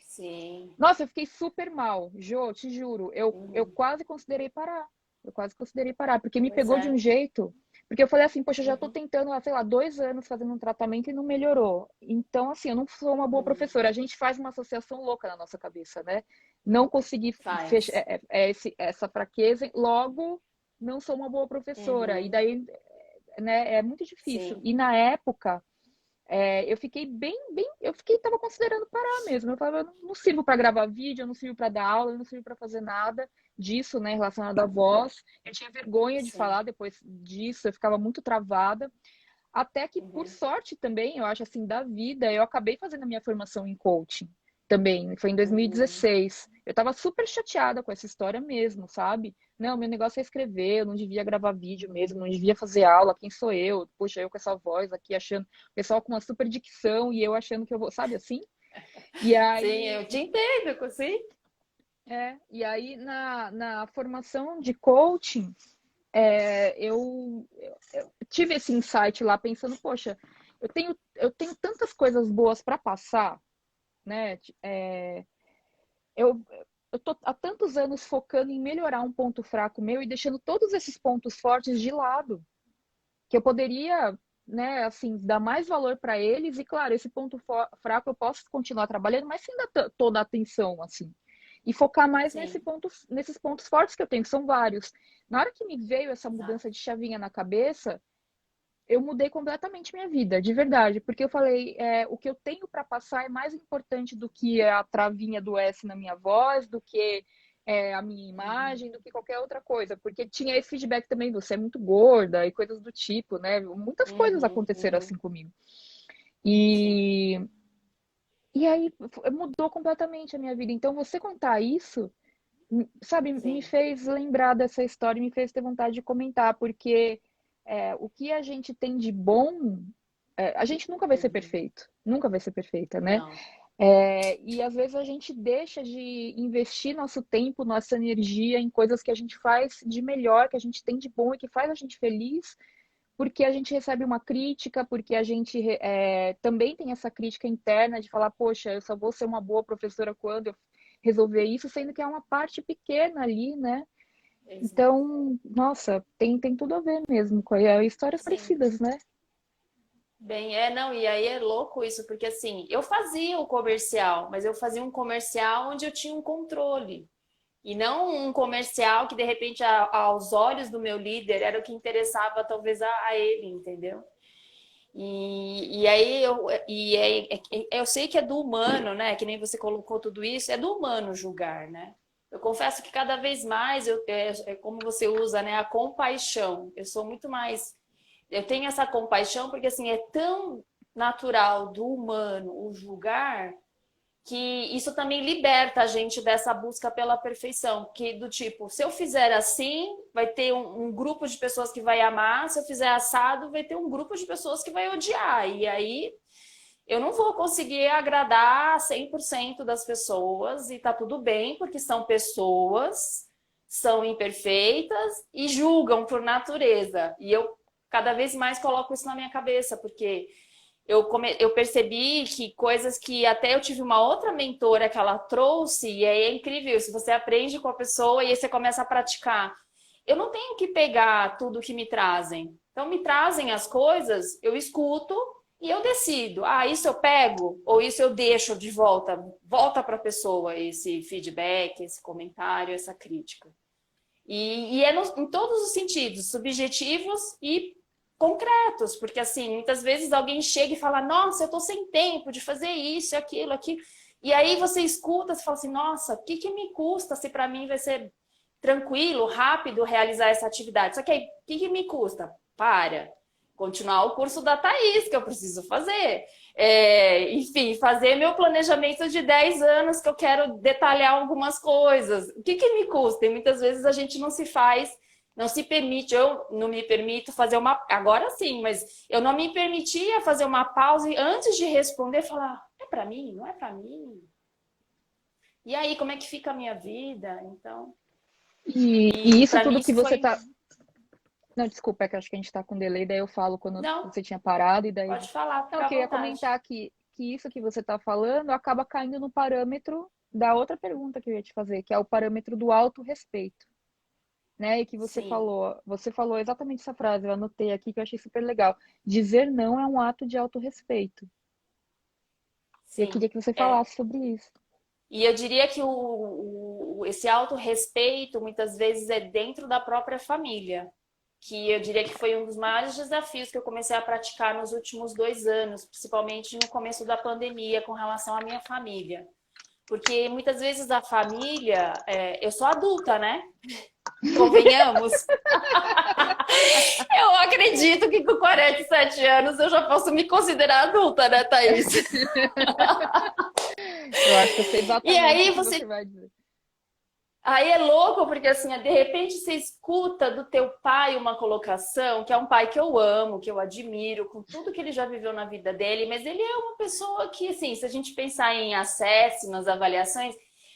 Sim. Nossa, eu fiquei super mal, Jô, te juro. Eu Uhum. quase considerei parar. Eu quase considerei parar, porque me Pois pegou de um é. jeito. Porque eu falei assim, poxa, eu já tô Uhum. tentando, sei lá, 2 anos fazendo um tratamento e não melhorou. Então, assim, eu não sou uma boa Uhum. professora. A gente faz uma associação louca na nossa cabeça, né? Não consegui fechar Faz. essa fraqueza, logo não sou uma boa professora. E Uhum. daí, né, é muito difícil. Sim. E na época eu fiquei tava considerando parar mesmo. Eu falava, eu não sirvo para gravar vídeo, eu não sirvo para dar aula, eu não sirvo para fazer nada disso, né, relacionado à voz. Eu tinha vergonha de Sim. falar depois disso, eu ficava muito travada. Até que, por Uhum. sorte também, eu acho assim, da vida, eu acabei fazendo a minha formação em coaching também. Foi em Uhum. 2016. Eu tava super chateada com essa história mesmo, sabe? Não, meu negócio é escrever, eu não devia gravar vídeo mesmo, não devia fazer aula, quem sou eu? Poxa, eu com essa voz aqui achando, o pessoal com uma super dicção e eu achando que eu vou, sabe assim? E Sim, eu te aí, entendo, sim. e aí na formação de coaching, eu tive esse insight lá pensando, poxa, eu tenho tantas coisas boas para passar, né? Eu eu tô há tantos anos focando em melhorar um ponto fraco meu e deixando todos esses pontos fortes de lado, que eu poderia, né, assim, dar mais valor para eles e, claro, esse ponto fraco eu posso continuar trabalhando, mas sem dar toda a atenção, assim. E focar mais Sim, nesses pontos fortes que eu tenho, que são vários. Na hora que me veio essa exato. mudança de chavinha na cabeça, eu mudei completamente minha vida, de verdade, porque eu falei, o que eu tenho para passar é mais importante do que a travinha do S na minha voz, do que a minha Uhum. imagem, do que qualquer outra coisa, porque tinha esse feedback também, você é muito gorda e coisas do tipo, né? Muitas coisas Uhum, aconteceram uhum. assim comigo. Sim, E, e aí mudou completamente a minha vida. Então, você contar isso, sabe, me sim. fez lembrar dessa história e me fez ter vontade de comentar, porque o que a gente tem de bom, a gente nunca vai ser Uhum. perfeito, nunca vai ser perfeita, né? Não. E às vezes a gente deixa de investir nosso tempo, nossa energia em coisas que a gente faz de melhor, que a gente tem de bom e que faz a gente feliz, porque a gente recebe uma crítica, porque a gente também tem essa crítica interna de falar, poxa, eu só vou ser uma boa professora quando eu resolver isso, sendo que é uma parte pequena ali, né? Exato. Então, nossa, tem tudo a ver mesmo com histórias Sim. parecidas, né? Bem, não, e aí é louco isso, porque assim, eu fazia o comercial, mas eu fazia um comercial onde eu tinha um controle. E não um comercial que, de repente, aos olhos do meu líder, era o que interessava talvez a ele, entendeu? E aí eu sei que é do humano, né? Que nem você colocou tudo isso, é do humano julgar, né? Eu confesso que cada vez mais é como você usa, né? A compaixão. Eu sou muito mais. Eu tenho essa compaixão porque assim é tão natural do humano o julgar que isso também liberta a gente dessa busca pela perfeição, que do tipo, se eu fizer assim, vai ter um grupo de pessoas que vai amar, se eu fizer assado, vai ter um grupo de pessoas que vai odiar, e aí eu não vou conseguir agradar 100% das pessoas, e tá tudo bem, porque são pessoas, são imperfeitas e julgam por natureza, e eu cada vez mais coloco isso na minha cabeça, porque eu percebi que coisas que até eu tive uma outra mentora que ela trouxe, e aí é incrível, se você aprende com a pessoa e aí você começa a praticar. Eu não tenho que pegar tudo que me trazem. Então, me trazem as coisas, eu escuto e eu decido. Ah, isso eu pego ou isso eu deixo de volta. Volta para a pessoa esse feedback, esse comentário, essa crítica. E é em todos os sentidos, subjetivos e concretos, porque assim, muitas vezes alguém chega e fala, nossa, eu tô sem tempo de fazer isso, aquilo, aquilo. E aí você escuta e fala assim, nossa, o que me custa se para mim vai ser tranquilo, rápido realizar essa atividade? Só que aí, o que me custa? Para. Continuar o curso da Thaís, que eu preciso fazer. Enfim, fazer meu planejamento de 10 anos, que eu quero detalhar algumas coisas. O que me custa? E muitas vezes a gente não se faz, não se permite, eu não me permito fazer uma. Agora sim, mas eu não me permitia fazer uma pausa e antes de responder, falar: é para mim? Não é para mim? E aí, como é que fica a minha vida? Então, E e isso para mim tudo que isso você foi. tá. Não, desculpa, é que acho que a gente tá com delay, daí eu falo quando Não, você tinha parado e daí. pode falar, Não, fica eu à queria vontade. comentar que isso que você tá falando acaba caindo no parâmetro da outra pergunta que eu ia te fazer, que é o parâmetro do autorrespeito, né? E que Sim, você falou exatamente essa frase, eu anotei aqui que eu achei super legal. Dizer não é um ato de autorrespeito. E eu sim. queria que você É. falasse sobre isso. E eu diria que esse autorrespeito muitas vezes é dentro da própria família, que eu diria que foi um dos maiores desafios que eu comecei a praticar nos últimos 2 anos, principalmente no começo da pandemia, com relação à minha família. Porque muitas vezes a família, eu sou adulta, né? Convenhamos. Eu acredito que com 47 anos eu já posso me considerar adulta, né, Thaís? Eu acho que eu sei E exatamente o aí que você você vai dizer. Aí é louco porque assim, de repente você escuta do teu pai uma colocação, que é um pai que eu amo, que eu admiro, com tudo que ele já viveu na vida dele, mas ele é uma pessoa que, assim, se a gente pensar em acesso, nas avaliações,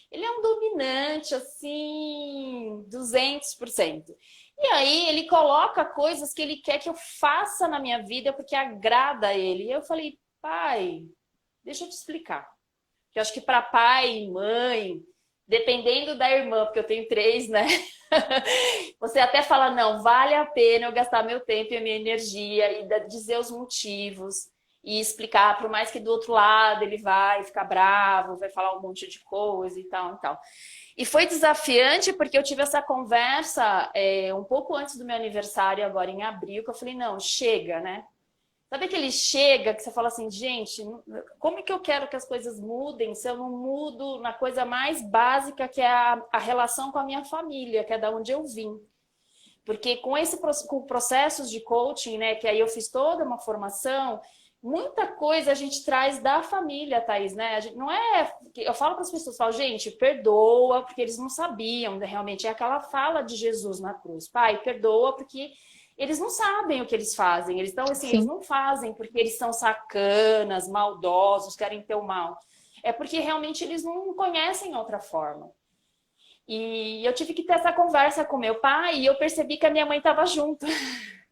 ele é um dominante, assim, 200%. E aí ele coloca coisas que ele quer que eu faça na minha vida porque agrada a ele. E eu falei, pai, deixa eu te explicar. Que eu acho que para pai e mãe dependendo da irmã, porque eu tenho 3, né? Você até fala, não, vale a pena eu gastar meu tempo e a minha energia e dizer os motivos e explicar, por mais que do outro lado ele vai ficar bravo, vai falar um monte de coisa e tal e tal. E foi desafiante porque eu tive essa conversa um pouco antes do meu aniversário, agora em abril, que eu falei, não, chega, né? Sabe aquele chega que você fala assim, gente, como é que eu quero que as coisas mudem se eu não mudo na coisa mais básica que é a relação com a minha família, que é da onde eu vim? Porque com processos de coaching, né, que aí eu fiz toda uma formação, muita coisa a gente traz da família, Thaís, né? A gente, não é... Eu falo para as pessoas, falo, gente, perdoa, porque eles não sabiam, né, realmente. É aquela fala de Jesus na cruz. Pai, perdoa, porque eles não sabem o que eles fazem. Eles estão assim, eles Sim. não fazem porque eles são sacanas, maldosos, querem ter o mal. É porque realmente eles não conhecem outra forma. E eu tive que ter essa conversa com meu pai e eu percebi que a minha mãe estava junto.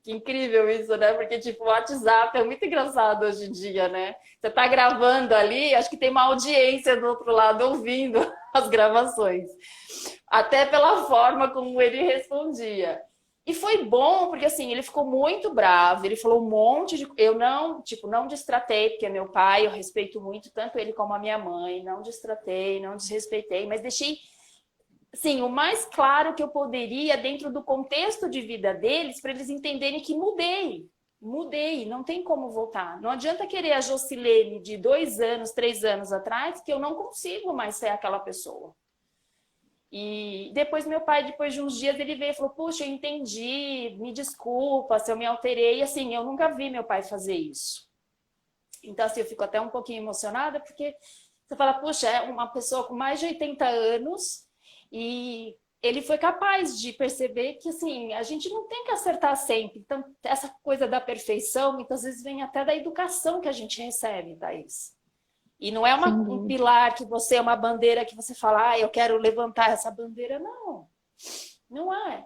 Que incrível isso, né? Porque, tipo, o WhatsApp é muito engraçado hoje em dia, né? Você tá gravando ali, acho que tem uma audiência do outro lado ouvindo as gravações. Até pela forma como ele respondia. E foi bom, porque assim, ele ficou muito bravo, ele falou um monte de... Eu não, tipo, não destratei, porque é meu pai, eu respeito muito, tanto ele como a minha mãe, não destratei, não desrespeitei, mas deixei, assim, o mais claro que eu poderia dentro do contexto de vida deles, para eles entenderem que mudei, não tem como voltar. Não adianta querer a Jocilene de 2 anos, 3 anos atrás, que eu não consigo mais ser aquela pessoa. E depois meu pai, depois de uns dias, ele veio e falou, puxa, eu entendi, me desculpa se eu me alterei. E assim, eu nunca vi meu pai fazer isso. Então, assim, eu fico até um pouquinho emocionada, porque você fala, puxa, é uma pessoa com mais de 80 anos e ele foi capaz de perceber que, assim, a gente não tem que acertar sempre. Então, essa coisa da perfeição, muitas vezes, vem até da educação que a gente recebe, Thaís. E não é Sem um dúvida. pilar que você, é uma bandeira que você fala, eu quero levantar essa bandeira. Não, não é.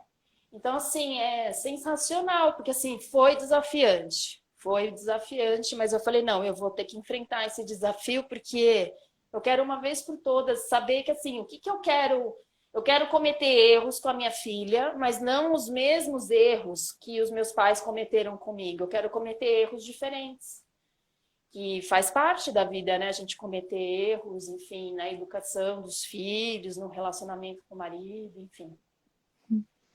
Então, assim, é sensacional, porque, assim, foi desafiante. Foi desafiante, mas eu falei, não, eu vou ter que enfrentar esse desafio, porque eu quero uma vez por todas saber que, assim, o que que eu quero... Eu quero cometer erros com a minha filha, mas não os mesmos erros que os meus pais cometeram comigo. Eu quero cometer erros diferentes, que faz parte da vida, né? A gente cometer erros, enfim, na educação dos filhos, no relacionamento com o marido, enfim.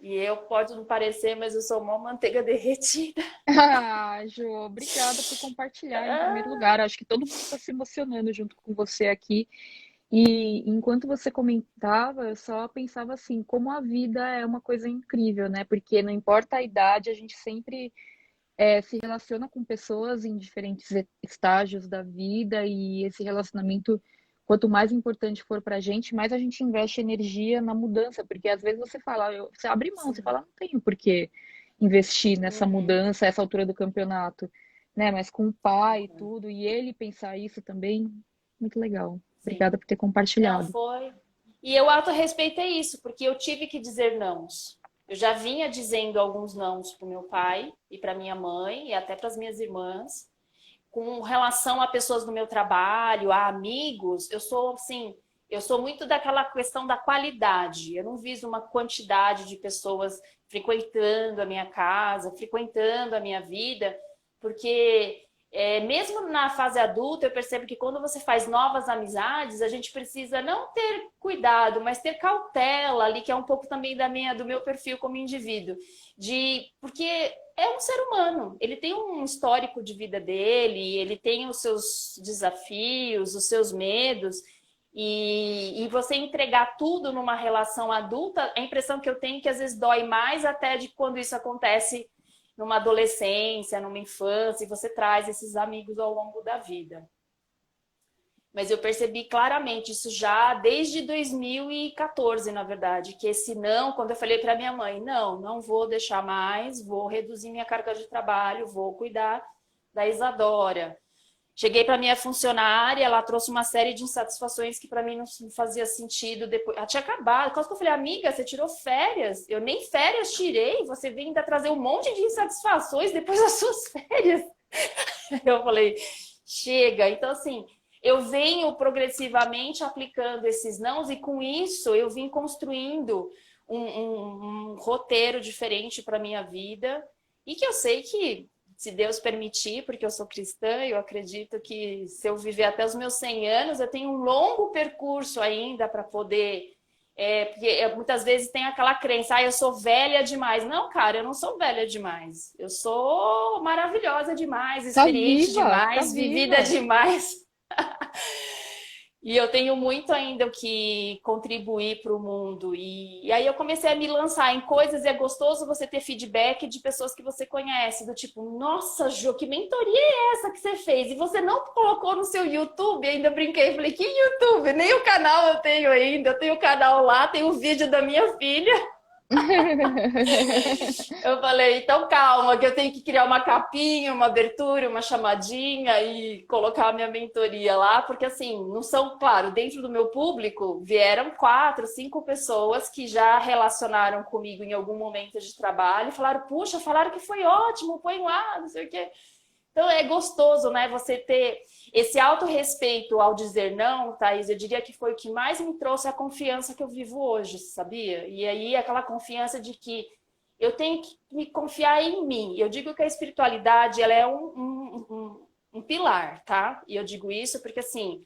E eu, pode não parecer, mas eu sou uma manteiga derretida. Ah, Jô, obrigada por compartilhar em primeiro lugar. Acho que todo mundo está se emocionando junto com você aqui. E enquanto você comentava, eu só pensava assim, como a vida é uma coisa incrível, né? Porque não importa a idade, a gente sempre se relaciona com pessoas em diferentes estágios da vida e esse relacionamento, quanto mais importante for pra gente, mais a gente investe energia na mudança, porque às vezes você fala, você abre mão, você Sim. fala, não tenho por que investir nessa Uhum, mudança, essa altura do campeonato, né? Mas com o pai e uhum, tudo, e ele pensar isso também, muito legal. sim. Obrigada por ter Não, compartilhado. foi. E eu auto-respeitei isso, porque eu tive que dizer nãos. Eu já vinha dizendo alguns nãos para o meu pai e para minha mãe e até para as minhas irmãs. Com relação a pessoas do meu trabalho, a amigos, eu sou assim, eu sou muito daquela questão da qualidade. Eu não viso uma quantidade de pessoas frequentando a minha casa, frequentando a minha vida, porque mesmo na fase adulta, eu percebo que quando você faz novas amizades, a gente precisa não ter cuidado, mas ter cautela ali, que é um pouco também do meu perfil como indivíduo. Porque é um ser humano, ele tem um histórico de vida dele, ele tem os seus desafios, os seus medos, e você entregar tudo numa relação adulta, a impressão que eu tenho é que às vezes dói mais até de quando isso acontece numa adolescência, numa infância, e você traz esses amigos ao longo da vida. Mas eu percebi claramente isso já desde 2014, na verdade, que esse não, quando eu falei para minha mãe, não, não vou deixar mais, vou reduzir minha carga de trabalho, vou cuidar da Isadora. Cheguei para minha funcionária, ela trouxe uma série de insatisfações que para mim não fazia sentido. Depois, ela tinha acabado. Quase que eu falei, amiga, você tirou férias? Eu nem férias tirei. Você vem ainda trazer um monte de insatisfações depois das suas férias. Eu falei, chega. Então, assim, eu venho progressivamente aplicando esses nãos e com isso eu vim construindo um roteiro diferente para minha vida e que eu sei que, se Deus permitir, porque eu sou cristã, eu acredito que se eu viver até os meus 100 anos, eu tenho um longo percurso ainda para poder... porque muitas vezes tem aquela crença, eu sou velha demais. Não, cara, eu não sou velha demais. Eu sou maravilhosa demais, experiente Tá demais, vivida viva. demais. E eu tenho muito ainda o que contribuir para o mundo. E aí eu comecei a me lançar em coisas e é gostoso você ter feedback de pessoas que você conhece, do tipo, nossa, Jô, que mentoria é essa que você fez? E você não colocou no seu YouTube? Ainda brinquei, falei, que YouTube? Nem o canal eu tenho ainda. Eu tenho o canal lá, tenho o vídeo da minha filha. Eu falei, então calma, que eu tenho que criar uma capinha, uma abertura, uma chamadinha e colocar a minha mentoria lá, porque assim, não são, claro, dentro do meu público vieram 4, 5 pessoas que já relacionaram comigo em algum momento de trabalho e falaram, puxa, falaram que foi ótimo, põe lá, não sei o quê. Então é gostoso, né, você ter esse autorrespeito ao dizer não, Thaís, eu diria que foi o que mais me trouxe a confiança que eu vivo hoje, sabia? E aí aquela confiança de que eu tenho que me confiar em mim. Eu digo que a espiritualidade, ela é um pilar, tá? E eu digo isso porque, assim,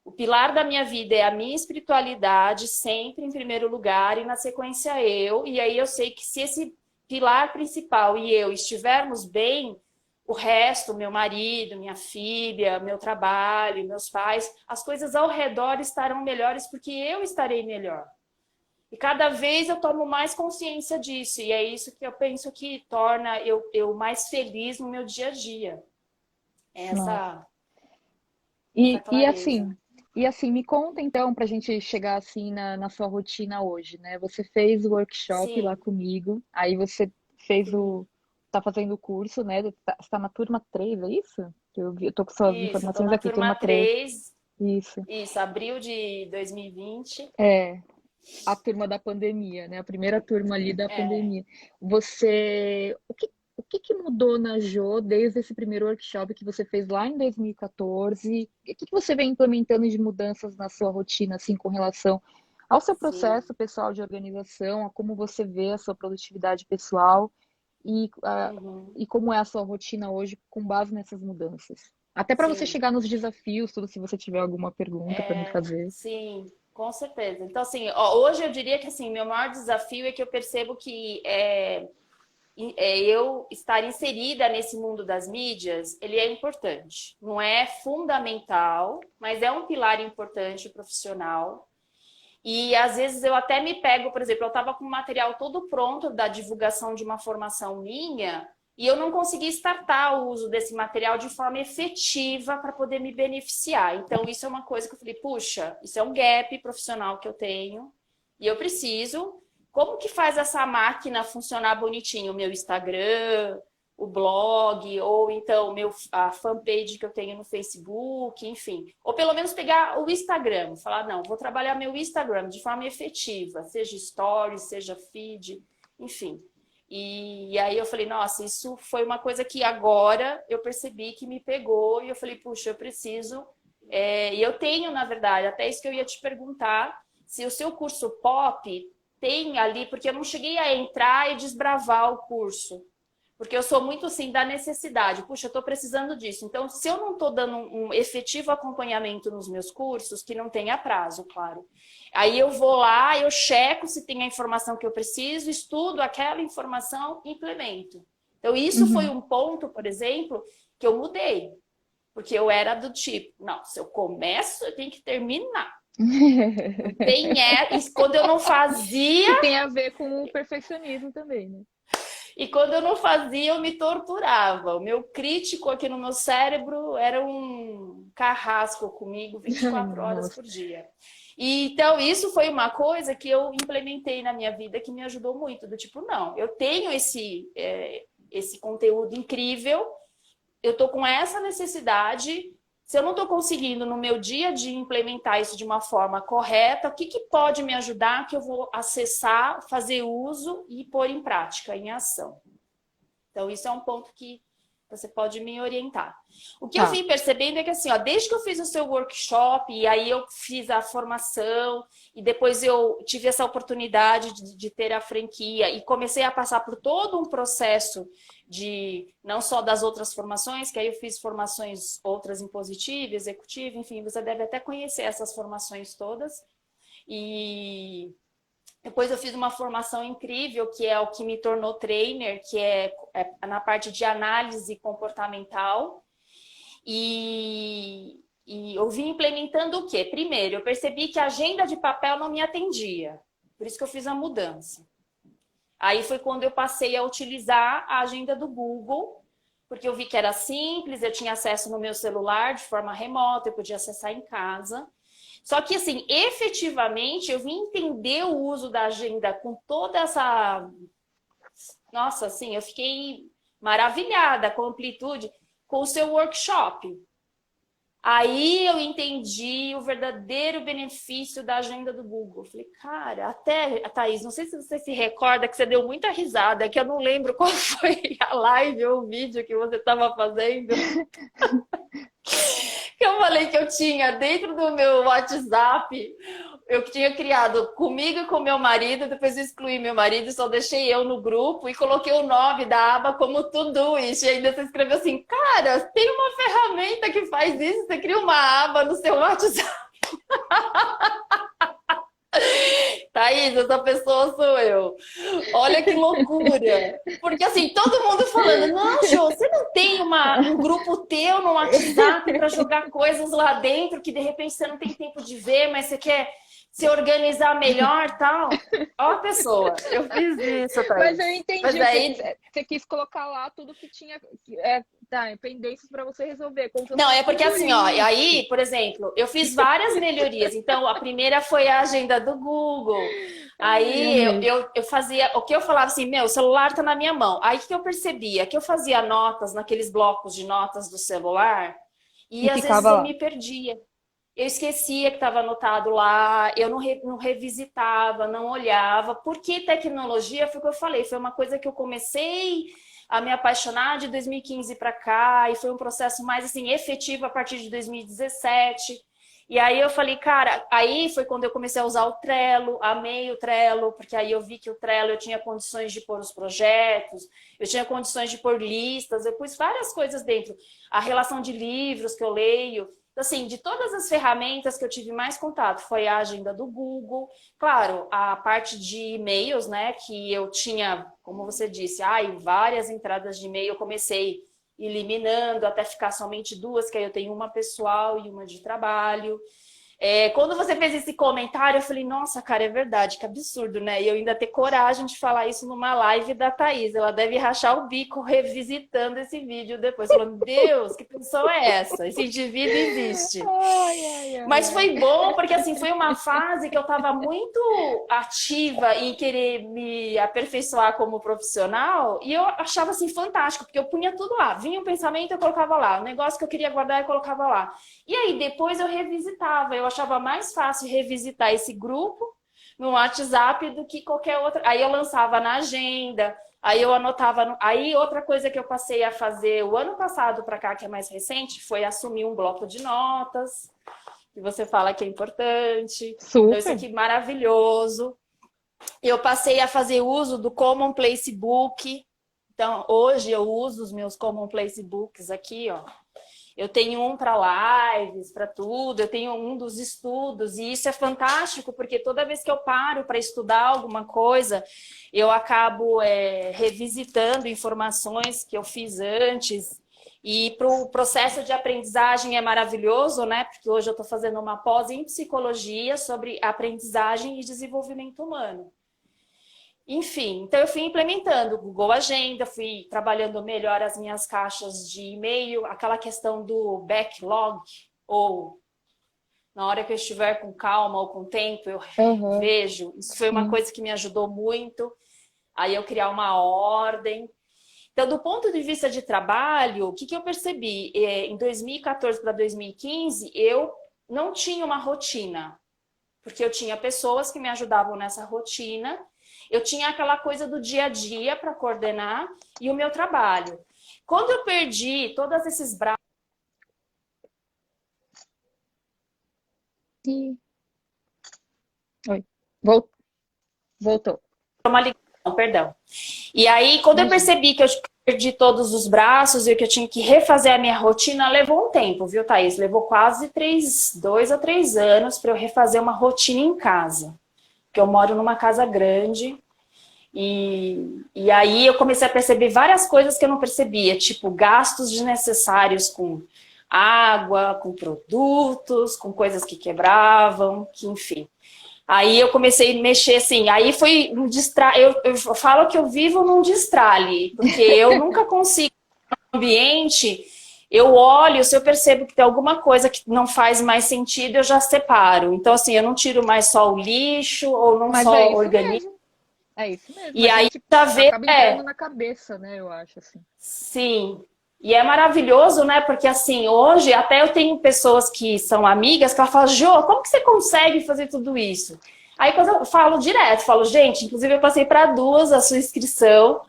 o pilar da minha vida é a minha espiritualidade, sempre em primeiro lugar, e na sequência eu. E aí eu sei que se esse pilar principal e eu estivermos bem, o resto, meu marido, minha filha, meu trabalho, meus pais, as coisas ao redor estarão melhores porque eu estarei melhor. E cada vez eu tomo mais consciência disso, e é isso que eu penso que torna eu mais feliz no meu dia a dia. Nossa. Essa E clareza. assim, me conta então, para a gente chegar assim na sua rotina hoje, né? Você fez o workshop lá Sim, comigo, aí você fez sim. tá fazendo o curso, né? Está na turma 3, é isso? Eu tô com suas Isso, estou informações na aqui, turma turma 3. 3. Isso. Isso, abril de 2020. É, a turma da pandemia, né? A primeira turma ali da É, pandemia. O que que mudou na Jo desde esse primeiro workshop que você fez lá em 2014? O que que você vem implementando de mudanças na sua rotina, assim, com relação ao seu sim. processo pessoal de organização, a como você vê a sua produtividade pessoal e, Uhum, e como é a sua rotina hoje com base nessas mudanças? Até para você sim. chegar nos desafios, tudo, se você tiver alguma pergunta para me fazer. Sim, com certeza. Então, assim, ó, hoje eu diria que assim, meu maior desafio é que eu percebo que eu estar inserida nesse mundo das mídias, ele é importante. Não é fundamental, mas é um pilar importante profissional. E às vezes eu até me pego, por exemplo, eu estava com o material todo pronto da divulgação de uma formação minha e eu não consegui startar o uso desse material de forma efetiva para poder me beneficiar. Então, isso é uma coisa que eu falei, puxa, isso é um gap profissional que eu tenho e eu preciso. Como que faz essa máquina funcionar bonitinho? O meu Instagram, o blog, ou então a fanpage que eu tenho no Facebook, enfim. Ou pelo menos pegar o Instagram, falar, não, vou trabalhar meu Instagram de forma efetiva, seja stories, seja feed, enfim. E aí eu falei, nossa, isso foi uma coisa que agora eu percebi que me pegou e eu falei, puxa, eu preciso. E eu tenho, na verdade, até isso que eu ia te perguntar, se o seu curso pop tem ali, porque eu não cheguei a entrar e desbravar o curso. Porque eu sou muito assim da necessidade. Puxa, eu estou precisando disso. Então, se eu não estou dando um efetivo acompanhamento nos meus cursos, que não tenha prazo, claro. Aí eu vou lá, eu checo se tem a informação que eu preciso, estudo aquela informação e implemento. Então, isso foi Uhum. um ponto, por exemplo, que eu mudei. Porque eu era do tipo, não, se eu começo, eu tenho que terminar. Não tem e quando eu não fazia, Que tem a ver com o perfeccionismo também, né? e quando eu não fazia, eu me torturava. O meu crítico aqui no meu cérebro era um carrasco comigo Ai, 24 horas nossa. por dia. E, então, isso foi uma coisa que eu implementei na minha vida que me ajudou muito. Do tipo, não, eu tenho esse conteúdo incrível, eu estou com essa necessidade. Se eu não estou conseguindo no meu dia a dia implementar isso de uma forma correta, o que, que pode me ajudar que eu vou acessar, fazer uso e pôr em prática, em ação? Então, isso é um ponto que Você pode me orientar. O que eu Tá. vim percebendo é que assim, ó, desde que eu fiz o seu workshop, e aí eu fiz a formação, e depois eu tive essa oportunidade de ter a franquia, e comecei a passar por todo um processo de, não só das outras formações, que aí eu fiz formações outras em positivo, executivo, enfim, você deve até conhecer essas formações todas. E depois eu fiz uma formação incrível, que é o que me tornou trainer, que é na parte de análise comportamental. E eu vim implementando o quê? Primeiro, eu percebi que a agenda de papel não me atendia. Por isso que eu fiz a mudança. Aí foi quando eu passei a utilizar a agenda do Google, porque eu vi que era simples, eu tinha acesso no meu celular de forma remota, eu podia acessar em casa. Só que, assim, efetivamente, eu vim entender o uso da agenda com toda essa... Nossa, assim, eu fiquei maravilhada com a amplitude, com o seu workshop. Aí eu entendi o verdadeiro benefício da agenda do Google. Eu falei, cara, até, Thaís, não sei se você se recorda que você deu muita risada, que eu não lembro qual foi a live ou o vídeo que você estava fazendo. Eu falei que eu tinha dentro do meu WhatsApp, eu tinha criado comigo e com meu marido, depois eu excluí meu marido, só deixei eu no grupo e coloquei o nome da aba como Todoist. E ainda você escreveu assim, cara, tem uma ferramenta que faz isso, você cria uma aba no seu WhatsApp. Thaís, essa pessoa sou eu. Olha que loucura. Porque assim, todo mundo falando, não, Jô, você não tem um grupo teu no WhatsApp para jogar coisas lá dentro que de repente você não tem tempo de ver, mas você quer se organizar melhor, tal. Ó a pessoa. Eu fiz isso, Thaís. Mas eu entendi. Mas aí... Você quis colocar lá tudo que tinha pendências para você resolver. Não, é porque assim, ó, e aí, por exemplo, eu fiz várias melhorias. Então, a primeira foi a agenda do Google. Aí eu fazia, o que eu falava assim, meu, o celular tá na minha mão. Aí o que eu percebia? Que eu fazia notas naqueles blocos de notas do celular e às vezes eu me perdia. Eu esquecia que estava anotado lá, eu não revisitava, não olhava. Porque tecnologia, foi o que eu falei, foi uma coisa que eu comecei a me apaixonar de 2015 para cá, e foi um processo mais assim efetivo a partir de 2017. E aí eu falei, cara, aí foi quando eu comecei a usar o Trello, amei o Trello, porque aí eu vi que o Trello eu tinha condições de pôr os projetos, eu tinha condições de pôr listas, eu pus várias coisas dentro. A relação de livros que eu leio. Então, assim, de todas as ferramentas que eu tive mais contato, foi a agenda do Google. Claro, a parte de e-mails, né, que eu tinha, como você disse, várias entradas de e-mail, eu comecei eliminando até ficar somente duas, que aí eu tenho uma pessoal e uma de trabalho. Quando você fez esse comentário, eu falei, nossa, cara, é verdade, que absurdo, né? E eu ainda ter coragem de falar isso numa live da Thaís. Ela deve rachar o bico revisitando esse vídeo depois, falando, Deus, que pessoa é essa? Esse indivíduo existe. Mas foi bom, porque assim, foi uma fase que eu estava muito ativa em querer me aperfeiçoar como profissional, e eu achava assim fantástico, porque eu punha tudo lá. Vinha um pensamento, eu colocava lá. O negócio que eu queria guardar, eu colocava lá. E aí, depois eu revisitava. Eu achava mais fácil revisitar esse grupo no WhatsApp do que qualquer outra. Aí eu lançava na agenda, aí eu anotava. Aí outra coisa que eu passei a fazer o ano passado para cá, que é mais recente, foi assumir um bloco de notas, que você fala que é importante. Super. Então, isso aqui é maravilhoso. Eu passei a fazer uso do Common Place Book. Então, hoje eu uso os meus Common Place Books aqui, ó. Eu tenho um para lives, para tudo, eu tenho um dos estudos, e isso é fantástico, porque toda vez que eu paro para estudar alguma coisa, eu acabo revisitando informações que eu fiz antes, e para o processo de aprendizagem é maravilhoso, né? Porque hoje eu estou fazendo uma pós em psicologia sobre aprendizagem e desenvolvimento humano. Enfim, então eu fui implementando o Google Agenda, fui trabalhando melhor as minhas caixas de e-mail, aquela questão do backlog, ou na hora que eu estiver com calma ou com tempo, eu vejo. Isso foi uma coisa que me ajudou muito. Aí eu criar uma ordem. Então, do ponto de vista de trabalho, o que eu percebi? Em 2014 para 2015, eu não tinha uma rotina, porque eu tinha pessoas que me ajudavam nessa rotina. Eu tinha aquela coisa do dia a dia para coordenar e o meu trabalho. Quando eu perdi todos esses braços, Oi. Voltou. uma ligação, perdão. E aí, quando eu percebi que eu perdi todos os braços e que eu tinha que refazer a minha rotina, levou um tempo, viu, Thaís? Levou quase 2 a 3 anos para eu refazer uma rotina em casa. Porque eu moro numa casa grande. E aí eu comecei a perceber várias coisas que eu não percebia, tipo gastos desnecessários com água, com produtos, com coisas que quebravam, que enfim. Aí eu comecei a mexer assim, aí foi um eu falo que eu vivo num destralhe, porque eu nunca consigo no ambiente, eu olho, se eu percebo que tem alguma coisa que não faz mais sentido, eu já separo. Então assim, eu não tiro mais só o lixo ou não Mas só é isso organizo. mesmo. É isso mesmo. E A aí gente já vê, acaba entrando na cabeça, né? Eu acho, assim. sim. E é maravilhoso, né? Porque assim, hoje até eu tenho pessoas que são amigas que elas falam, Jô, como que você consegue fazer tudo isso? Aí quando eu falo direto, falo, gente, inclusive eu passei para 2 a sua inscrição.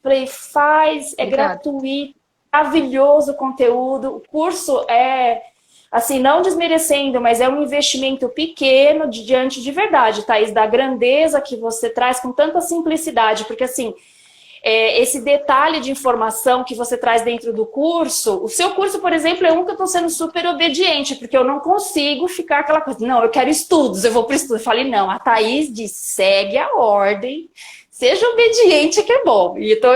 Falei, faz, é Obrigada. gratuito, maravilhoso o conteúdo. O curso é, assim, não desmerecendo, mas é um investimento pequeno diante de verdade, Thaís, da grandeza que você traz com tanta simplicidade. Porque assim, esse detalhe de informação que você traz dentro do curso, o seu curso, por exemplo, é um que eu estou sendo super obediente, porque eu não consigo ficar aquela coisa, não, eu quero estudos, eu vou para estudos. Eu falei, não, a Thaís disse, segue a ordem, seja obediente que é bom. E então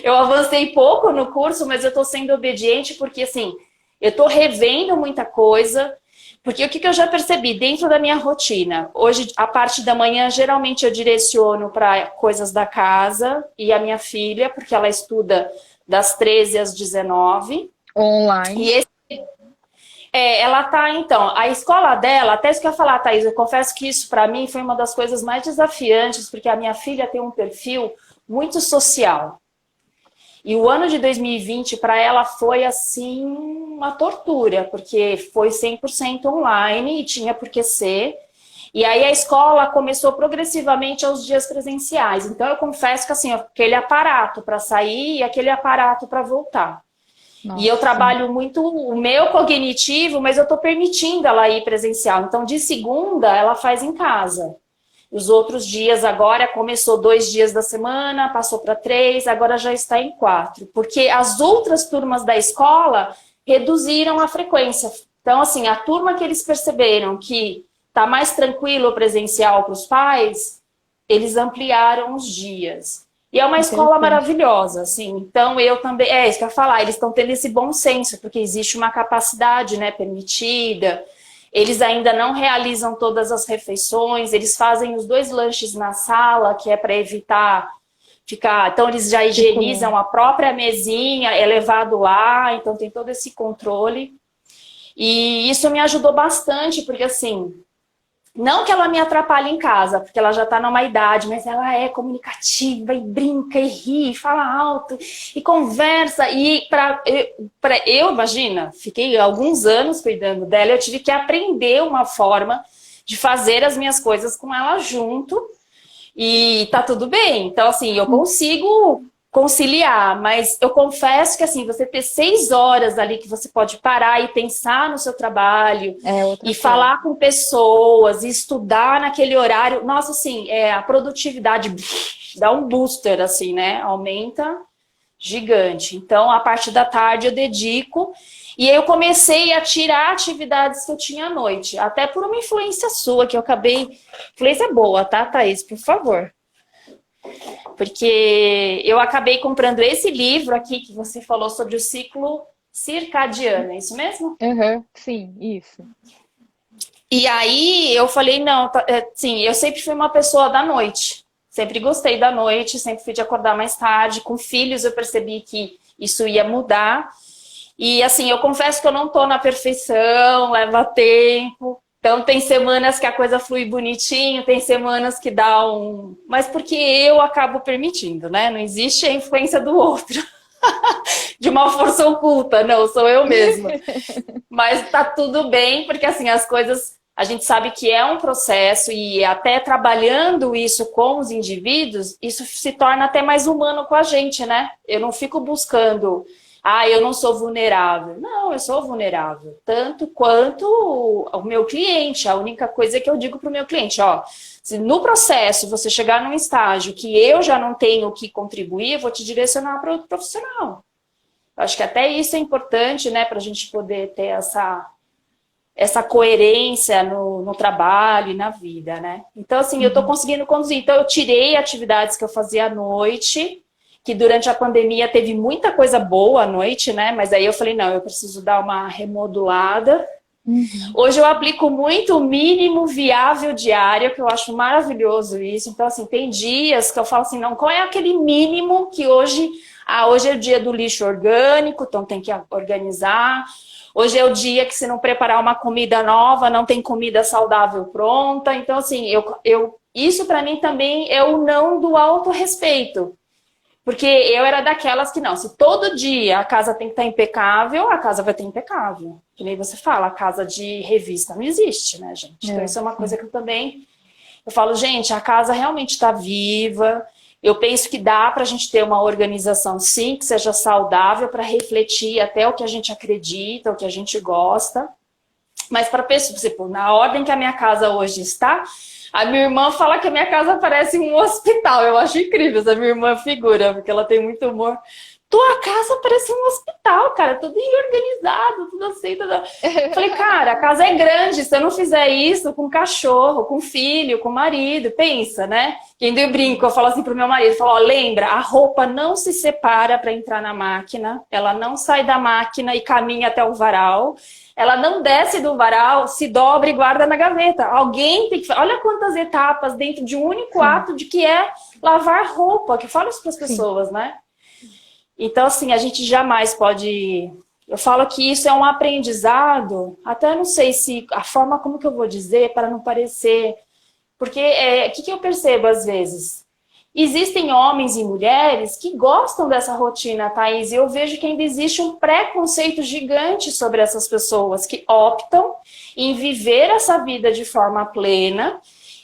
eu avancei pouco no curso, mas eu estou sendo obediente porque, assim, eu estou revendo muita coisa. Porque o que eu já percebi dentro da minha rotina? Hoje, a parte da manhã, geralmente eu direciono para coisas da casa e a minha filha, porque ela estuda das 13 às 19. Online. E ela tá, então, a escola dela, até isso que eu ia falar, Thaís, eu confesso que isso para mim foi uma das coisas mais desafiantes, porque a minha filha tem um perfil muito social. E o ano de 2020 para ela foi assim uma tortura, porque foi 100% online e tinha por que ser. E aí a escola começou progressivamente aos dias presenciais. Então eu confesso que assim, aquele aparato para sair e aquele aparato para voltar. Nossa. E eu trabalho muito o meu cognitivo, mas eu estou permitindo ela ir presencial. Então de segunda ela faz em casa. Os outros dias agora começou 2 dias da semana, passou para 3, agora já está em 4. Porque as outras turmas da escola reduziram a frequência. Então, assim, a turma que eles perceberam que está mais tranquilo o presencial para os pais, eles ampliaram os dias. E é uma escola maravilhosa, assim. Então, eu também... É isso que eu ia falar, eles estão tendo esse bom senso, porque existe uma capacidade, né, permitida. Eles ainda não realizam todas as refeições, eles fazem os 2 lanches na sala, que é para evitar ficar... Então, eles já higienizam a própria mesinha, é levado lá, então tem todo esse controle. E isso me ajudou bastante, porque assim... Não que ela me atrapalhe em casa, porque ela já está numa idade, mas ela é comunicativa e brinca e ri, e fala alto e conversa. E eu, imagina, fiquei alguns anos cuidando dela, eu tive que aprender uma forma de fazer as minhas coisas com ela junto e tá tudo bem. Então, assim, eu consigo conciliar, mas eu confesso que assim, você ter 6 horas ali que você pode parar e pensar no seu trabalho e falar com pessoas e estudar naquele horário, nossa, assim, a produtividade dá um booster, assim, né? Aumenta gigante. Então, a parte da tarde eu dedico e aí eu comecei a tirar atividades que eu tinha à noite, até por uma influência sua, que eu acabei... Influência boa, tá, Thaís? Por favor. Porque eu acabei comprando esse livro aqui que você falou sobre o ciclo circadiano, é isso mesmo? Uhum, sim, isso. E aí eu falei, não, sim, eu sempre fui uma pessoa da noite. Sempre gostei da noite, sempre fui de acordar mais tarde. Com filhos eu percebi que isso ia mudar. E assim, eu confesso que eu não tô na perfeição, leva tempo. Então, tem semanas que a coisa flui bonitinho, tem semanas que dá um... Mas porque eu acabo permitindo, né? Não existe a influência do outro. De uma força oculta, não, sou eu mesma. Mas tá tudo bem, porque assim, as coisas A gente sabe que é um processo e até trabalhando isso com os indivíduos, isso se torna até mais humano com a gente, né? Eu não fico buscando, eu não sou vulnerável. Não, eu sou vulnerável, tanto quanto o meu cliente. A única coisa que eu digo para o meu cliente, ó, se no processo você chegar num estágio que eu já não tenho o que contribuir, eu vou te direcionar para outro profissional. Eu acho que até isso é importante, né, para a gente poder ter essa coerência no trabalho e na vida, né? Então, assim, eu tô conseguindo conduzir. Então, eu tirei atividades que eu fazia à noite, que durante a pandemia teve muita coisa boa à noite, né? Mas aí eu falei, não, eu preciso dar uma remodulada. Hoje eu aplico muito o mínimo viável diário, que eu acho maravilhoso isso. Então, assim, tem dias que eu falo assim, não, qual é aquele mínimo que hoje... hoje é o dia do lixo orgânico, então tem que organizar. Hoje é o dia que se não preparar uma comida nova, não tem comida saudável pronta. Então, assim, isso para mim também é o não do autorrespeito. Porque eu era daquelas que não, se todo dia a casa tem que estar impecável, a casa vai estar impecável. Que nem você fala, a casa de revista não existe, né, gente? Então isso é uma coisa que eu falo, gente, a casa realmente está viva. Eu penso que dá para a gente ter uma organização, sim, que seja saudável, para refletir até o que a gente acredita, o que a gente gosta. Mas para pessoas, tipo, na ordem que a minha casa hoje está, a minha irmã fala que a minha casa parece um hospital. Eu acho incrível essa minha irmã figura, porque ela tem muito humor. Tua casa parece um hospital, cara, tudo organizado, tudo assim, tudo... Falei, cara, a casa é grande, se eu não fizer isso com cachorro, com filho, com marido, pensa, né? E ainda eu brinco, eu falo assim pro meu marido, falo, ó, lembra, a roupa não se separa para entrar na máquina, ela não sai da máquina e caminha até o varal, ela não desce do varal, se dobra e guarda na gaveta. Alguém tem que... Olha quantas etapas dentro de um único ato de que é lavar roupa, que eu falo isso para as pessoas, né? Então, assim, a gente jamais pode... Eu falo que isso é um aprendizado, até não sei se a forma como que eu vou dizer para não parecer... Porque o que eu percebo às vezes? Existem homens e mulheres que gostam dessa rotina, Thaís, e eu vejo que ainda existe um preconceito gigante sobre essas pessoas que optam em viver essa vida de forma plena.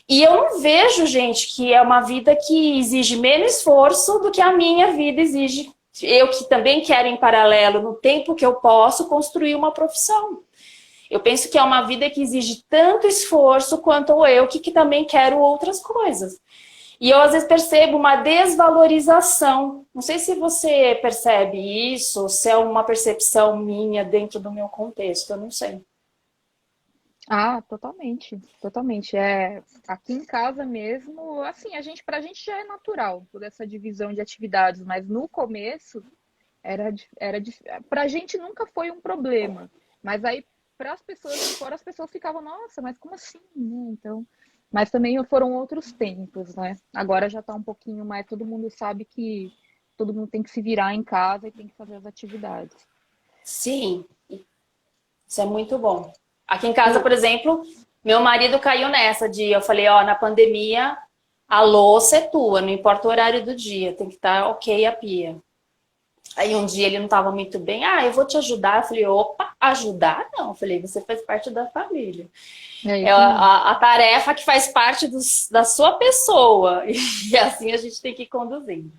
E eu não vejo, gente, que é uma vida que exige menos esforço do que a minha vida exige. Eu que também quero, em paralelo, no tempo que eu posso, construir uma profissão. Eu penso que é uma vida que exige tanto esforço quanto eu, que também quero outras coisas. E eu, às vezes, percebo uma desvalorização. Não sei se você percebe isso, se é uma percepção minha dentro do meu contexto, eu não sei. Totalmente, totalmente. Aqui em casa mesmo, assim, pra gente já é natural toda essa divisão de atividades, mas no começo pra gente nunca foi um problema. Mas aí, para as pessoas de fora, as pessoas ficavam, nossa, mas como assim, né? Então, mas também foram outros tempos, né? Agora já tá um pouquinho mais, todo mundo sabe que todo mundo tem que se virar em casa e tem que fazer as atividades. Sim, isso é muito bom. Aqui em casa, por exemplo, meu marido caiu nessa de, eu falei, ó, na pandemia, a louça é tua, não importa o horário do dia, tem que estar ok a pia. Aí um dia ele não estava muito bem, eu vou te ajudar. Eu falei, opa, ajudar? Não. Eu falei, você faz parte da família. É a tarefa que faz parte da sua pessoa. E assim a gente tem que ir conduzindo.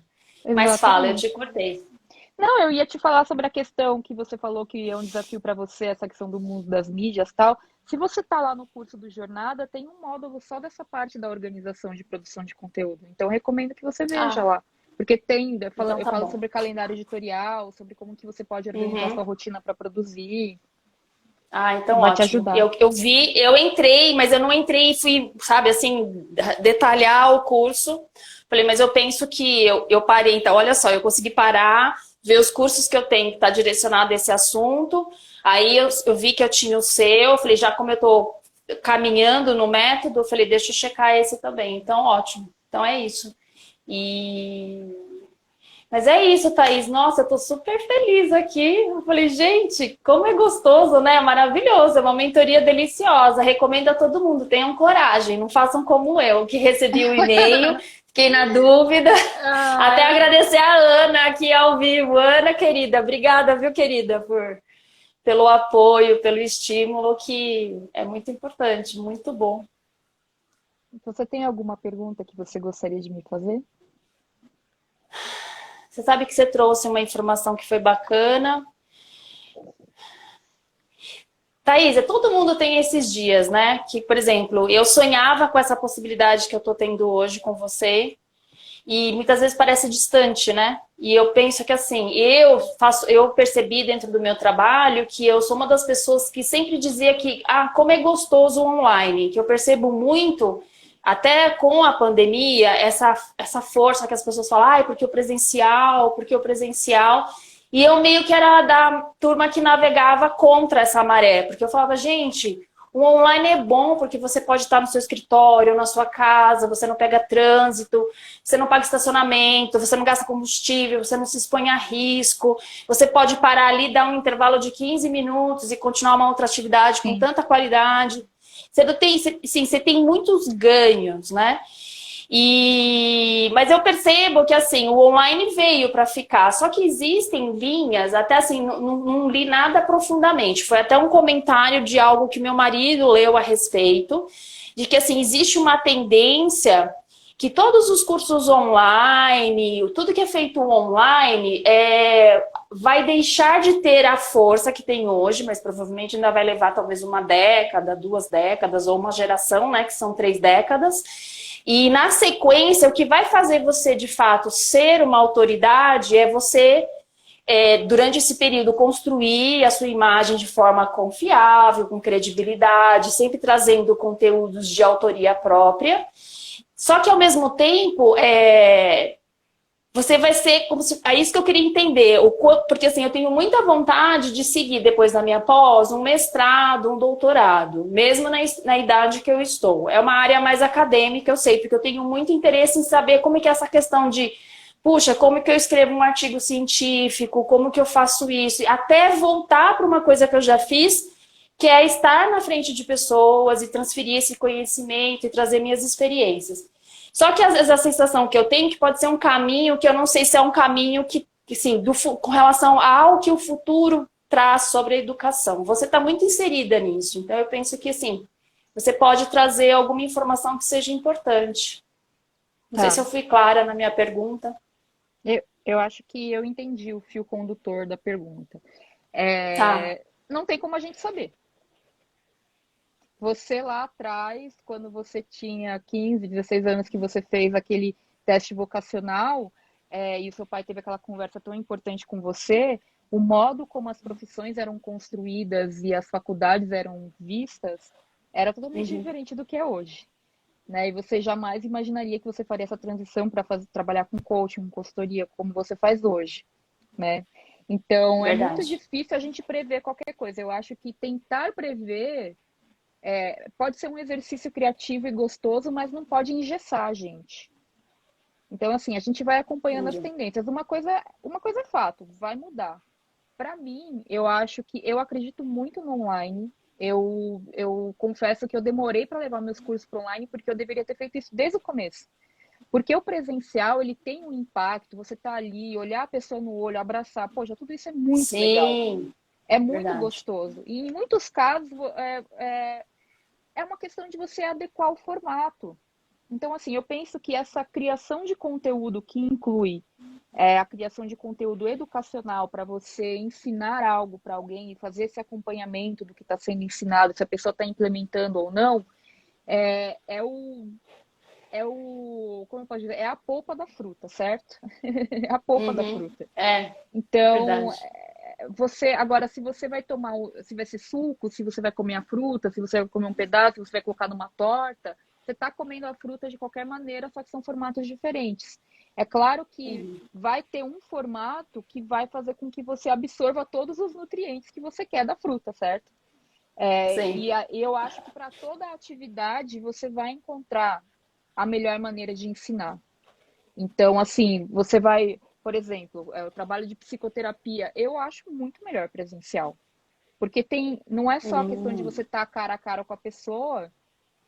Exatamente. Mas fala, eu te cortei. Não, eu ia te falar sobre a questão que você falou que é um desafio para você, essa questão do mundo das mídias e tal. Se você está lá no curso do Jornada, tem um módulo só dessa parte da organização de produção de conteúdo. Então, eu recomendo que você veja lá. Porque eu falo sobre calendário editorial, sobre como que você pode organizar sua rotina para produzir. Então vai ótimo. Te ajudar. Eu entrei, mas eu não entrei e fui, sabe, assim, detalhar o curso. Falei, mas eu penso que eu parei. Então, olha só, eu consegui parar, ver os cursos que eu tenho que tá direcionado a esse assunto. Aí eu vi que eu tinha o seu. Eu falei, já como eu tô caminhando no método, eu falei, deixa eu checar esse também. Então, ótimo. Então, é isso. Mas é isso, Thaís. Nossa, eu tô super feliz aqui. Eu falei, gente, como é gostoso, né? Maravilhoso. É uma mentoria deliciosa. Recomendo a todo mundo. Tenham coragem. Não façam como eu, que recebi o e-mail, fiquei na dúvida. Até agradecer a Ana aqui ao vivo. Ana, querida, obrigada, viu, querida, pelo apoio, pelo estímulo, que é muito importante, muito bom. Você tem alguma pergunta que você gostaria de me fazer? Você sabe que você trouxe uma informação que foi bacana. Thaís, todo mundo tem esses dias, né? Que, por exemplo, eu sonhava com essa possibilidade que eu tô tendo hoje com você e muitas vezes parece distante, né? E eu penso que assim, eu percebi dentro do meu trabalho que eu sou uma das pessoas que sempre dizia que, como é gostoso o online, que eu percebo muito, até com a pandemia, essa força que as pessoas falam, porque o presencial. E eu meio que era da turma que navegava contra essa maré, porque eu falava, gente, o online é bom porque você pode estar no seu escritório, na sua casa, você não pega trânsito, você não paga estacionamento, você não gasta combustível, você não se expõe a risco, você pode parar ali, dar um intervalo de 15 minutos e continuar uma outra atividade com Sim. tanta qualidade. Você tem muitos ganhos, né? Mas eu percebo que assim, o online veio para ficar, só que existem linhas, até assim, não li nada profundamente. Foi até um comentário de algo que meu marido leu a respeito, de que assim, existe uma tendência que todos os cursos online, tudo que é feito online, vai deixar de ter a força que tem hoje, mas provavelmente ainda vai levar talvez uma década, 2 décadas, ou uma geração, né, que são 3 décadas. E na sequência, o que vai fazer você de fato ser uma autoridade é você, durante esse período, construir a sua imagem de forma confiável, com credibilidade, sempre trazendo conteúdos de autoria própria. Só que ao mesmo tempo, você vai ser como se... É isso que eu queria entender. Porque assim, eu tenho muita vontade de seguir depois da minha pós um mestrado, um doutorado, mesmo na idade que eu estou. É uma área mais acadêmica, eu sei, porque eu tenho muito interesse em saber como que é essa questão de, puxa, como que eu escrevo um artigo científico, como que eu faço isso, até voltar para uma coisa que eu já fiz, que é estar na frente de pessoas e transferir esse conhecimento e trazer minhas experiências. Só que às vezes a sensação que eu tenho é que pode ser um caminho que eu não sei se é um caminho que assim, com relação ao que o futuro traz sobre a educação. Você está muito inserida nisso, então eu penso que assim, você pode trazer alguma informação que seja importante. Não sei se Tá. eu fui clara na minha pergunta. Eu acho que eu entendi o fio condutor da pergunta. Tá. Não tem como a gente saber. Você lá atrás, quando você tinha 15, 16 anos, que você fez aquele teste vocacional, e o seu pai teve aquela conversa tão importante com você, o modo como as profissões eram construídas e as faculdades eram vistas era totalmente diferente do que é hoje. Né? E você jamais imaginaria que você faria essa transição para trabalhar com coaching, com consultoria, como você faz hoje. Né? Então, é muito Verdade. difícil a gente prever qualquer coisa. Eu acho que tentar prever pode ser um exercício criativo e gostoso, mas não pode engessar a gente. Então, assim, a gente vai acompanhando as Entendi. tendências. Uma coisa é fato, vai mudar. Para mim, eu acho que eu acredito muito no online. Eu confesso que eu demorei para levar meus cursos para online porque eu deveria ter feito isso desde o começo. Porque o presencial, ele tem um impacto, você tá ali, olhar a pessoa no olho, abraçar, poxa, tudo isso é muito legal. Sim, É muito verdade. gostoso. E em muitos casos, é uma questão de você adequar o formato. Então, assim, eu penso que essa criação de conteúdo que inclui a criação de conteúdo educacional para você ensinar algo para alguém e fazer esse acompanhamento do que está sendo ensinado, se a pessoa está implementando ou não, como eu posso dizer, é a polpa da fruta, certo? É a polpa da fruta. Então, Verdade. agora, se você vai tomar, se vai ser suco, se você vai comer a fruta, se você vai comer um pedaço, se você vai colocar numa torta, você está comendo a fruta de qualquer maneira, só que são formatos diferentes. É claro que vai ter um formato que vai fazer com que você absorva todos os nutrientes que você quer da fruta, certo? Sim. E eu acho que para toda atividade você vai encontrar a melhor maneira de ensinar. Então, assim, você vai, por exemplo, o trabalho de psicoterapia, eu acho muito melhor presencial. Porque não é só a questão de você estar cara a cara com a pessoa,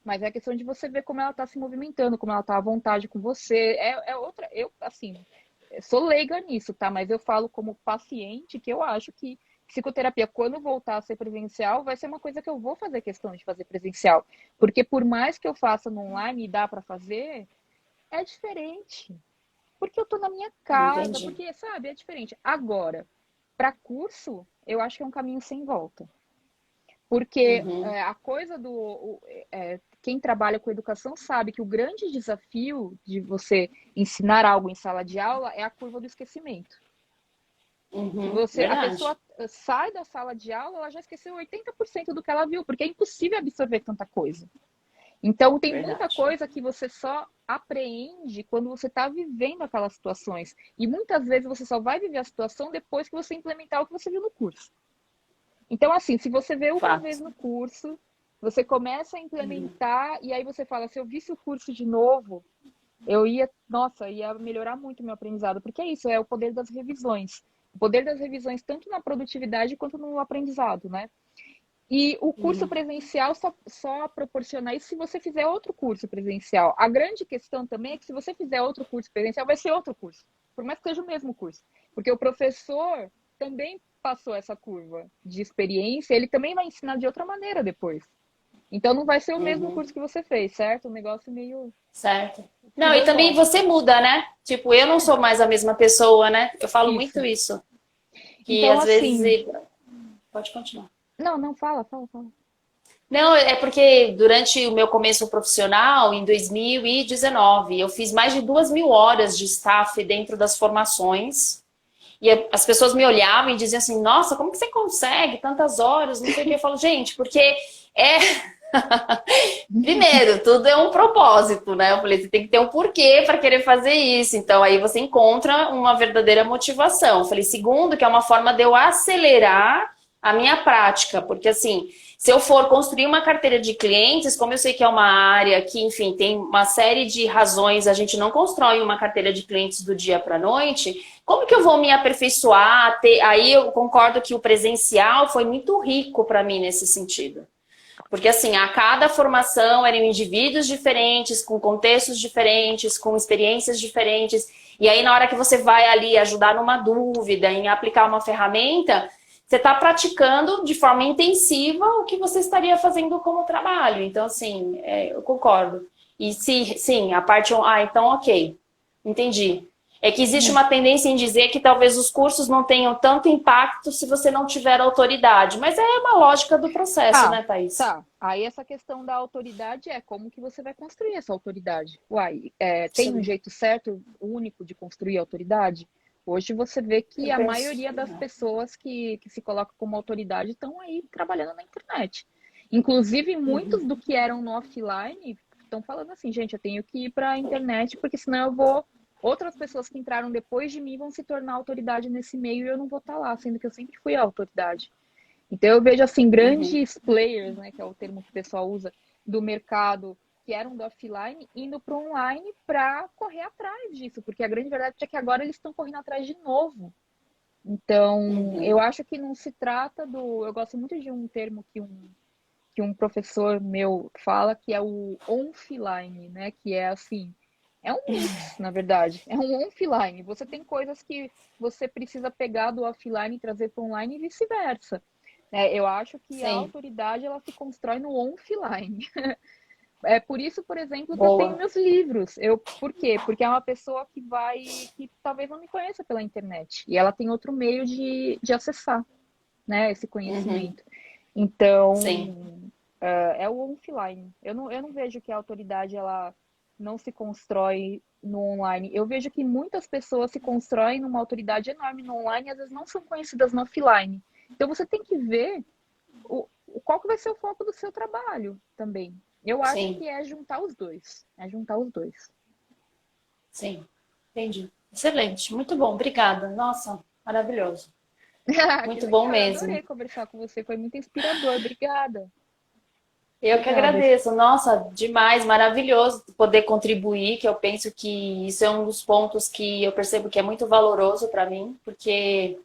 mas é a questão de você ver como ela está se movimentando, como ela está à vontade com você. Eu, assim, sou leiga nisso, tá? Mas eu falo como paciente que eu acho que psicoterapia, quando voltar a ser presencial, vai ser uma coisa que eu vou fazer questão de fazer presencial. Porque por mais que eu faça no online e dá para fazer, é diferente. Porque eu tô na minha casa, Entendi. porque, sabe, é diferente. Agora, para curso, eu acho que é um caminho sem volta. Porque Uhum. a coisa quem trabalha com educação sabe que o grande desafio de você ensinar algo em sala de aula é a curva do esquecimento. Uhum. A Verdade. pessoa sai da sala de aula, ela já esqueceu 80% do que ela viu, porque é impossível absorver tanta coisa. Então, tem muita Verdade. coisa que você só apreende quando você está vivendo aquelas situações. E muitas vezes você só vai viver a situação depois que você implementar o que você viu no curso. Então, assim, se você vê uma vez Fato. no curso, você começa a implementar e aí você fala, se eu visse o curso de novo, ia melhorar muito o meu aprendizado, porque é isso, é o poder das revisões. O poder das revisões tanto na produtividade quanto no aprendizado, né? E o curso Uhum. presencial só proporciona isso se você fizer outro curso presencial. A grande questão também é que se você fizer outro curso presencial, vai ser outro curso, por mais que seja o mesmo curso. Porque o professor também passou essa curva de experiência, ele também vai ensinar de outra maneira depois. Então não vai ser o mesmo Uhum. curso que você fez, certo? Um negócio meio Certo. Não, e também você filosófico. muda, né? Tipo, eu não sou mais a mesma pessoa, né? Eu falo muito Isso. isso. Que Então, às vezes. assim. Pode continuar. Não, não, fala. Não, é porque durante o meu começo profissional, em 2019, eu fiz mais de 2.000 horas de staff dentro das formações. E as pessoas me olhavam e diziam assim: Nossa, como que você consegue tantas horas? Não sei o que. Eu falo, gente, porque é. Primeiro, tudo é um propósito, né? Eu falei, você tem que ter um porquê para querer fazer isso. Então, aí você encontra uma verdadeira motivação. Eu falei, segundo, que é uma forma de eu acelerar a minha prática, porque assim, se eu for construir uma carteira de clientes, como eu sei que é uma área que, enfim, tem uma série de razões, a gente não constrói uma carteira de clientes do dia para a noite, como que eu vou me aperfeiçoar? Aí eu concordo que o presencial foi muito rico para mim nesse sentido. Porque, assim, a cada formação eram indivíduos diferentes, com contextos diferentes, com experiências diferentes. E aí, na hora que você vai ali ajudar numa dúvida, em aplicar uma ferramenta, você está praticando de forma intensiva o que você estaria fazendo como trabalho. Então, assim, eu concordo. E se, sim, a parte. Então, ok. Entendi. É que existe uma tendência em dizer que talvez os cursos não tenham tanto impacto se você não tiver autoridade. Mas é uma lógica do processo, Ah, né, Thaís? tá. Aí essa questão da autoridade é como que você vai construir essa autoridade. Uai, tem um Sim, jeito certo, único de construir autoridade? Hoje você vê que eu a penso maioria que das não. pessoas que se colocam como autoridade estão aí trabalhando na internet. Inclusive, muitos Uhum. do que eram no offline estão falando assim, gente, eu tenho que ir para a internet, porque senão eu vou. Outras pessoas que entraram depois de mim vão se tornar autoridade nesse meio e eu não vou estar lá, sendo que eu sempre fui a autoridade. Então eu vejo assim Uhum. grandes players, né, que é o termo que o pessoal usa do mercado, que eram do offline, indo para o online para correr atrás disso, porque a grande verdade é que agora eles estão correndo atrás de novo. Então, eu Uhum. acho que não se trata do. Eu gosto muito de um termo que um professor meu fala, que é o offline, né? Que é assim, é um mix, na verdade. É um offline. Você tem coisas que você precisa pegar do offline e trazer para o online e vice-versa. Eu acho que a Sim, autoridade ela se constrói no offline. É por isso, por exemplo, que eu tenho boa. meus livros. Por quê? Porque é uma pessoa que talvez não me conheça pela internet e ela tem outro meio de acessar, né, esse Uhum. conhecimento. Sim. Então, é o offline. Eu não vejo que a autoridade ela não se constrói no online. Eu vejo que muitas pessoas se constroem numa autoridade enorme no online e às vezes não são conhecidas no offline. Então você tem que ver qual que vai ser o foco do seu trabalho também. Eu acho Sim, que é juntar os dois. É juntar os dois. sim. Entendi. Excelente. Muito bom. Obrigada. Nossa, maravilhoso. Que Muito bom legal, eu mesmo. adorei conversar com você, foi muito inspirador. Obrigada. Eu que Obrigada. agradeço. Nossa, demais, maravilhoso poder contribuir, que eu penso que isso é um dos pontos que eu percebo que é muito valoroso para mim, porque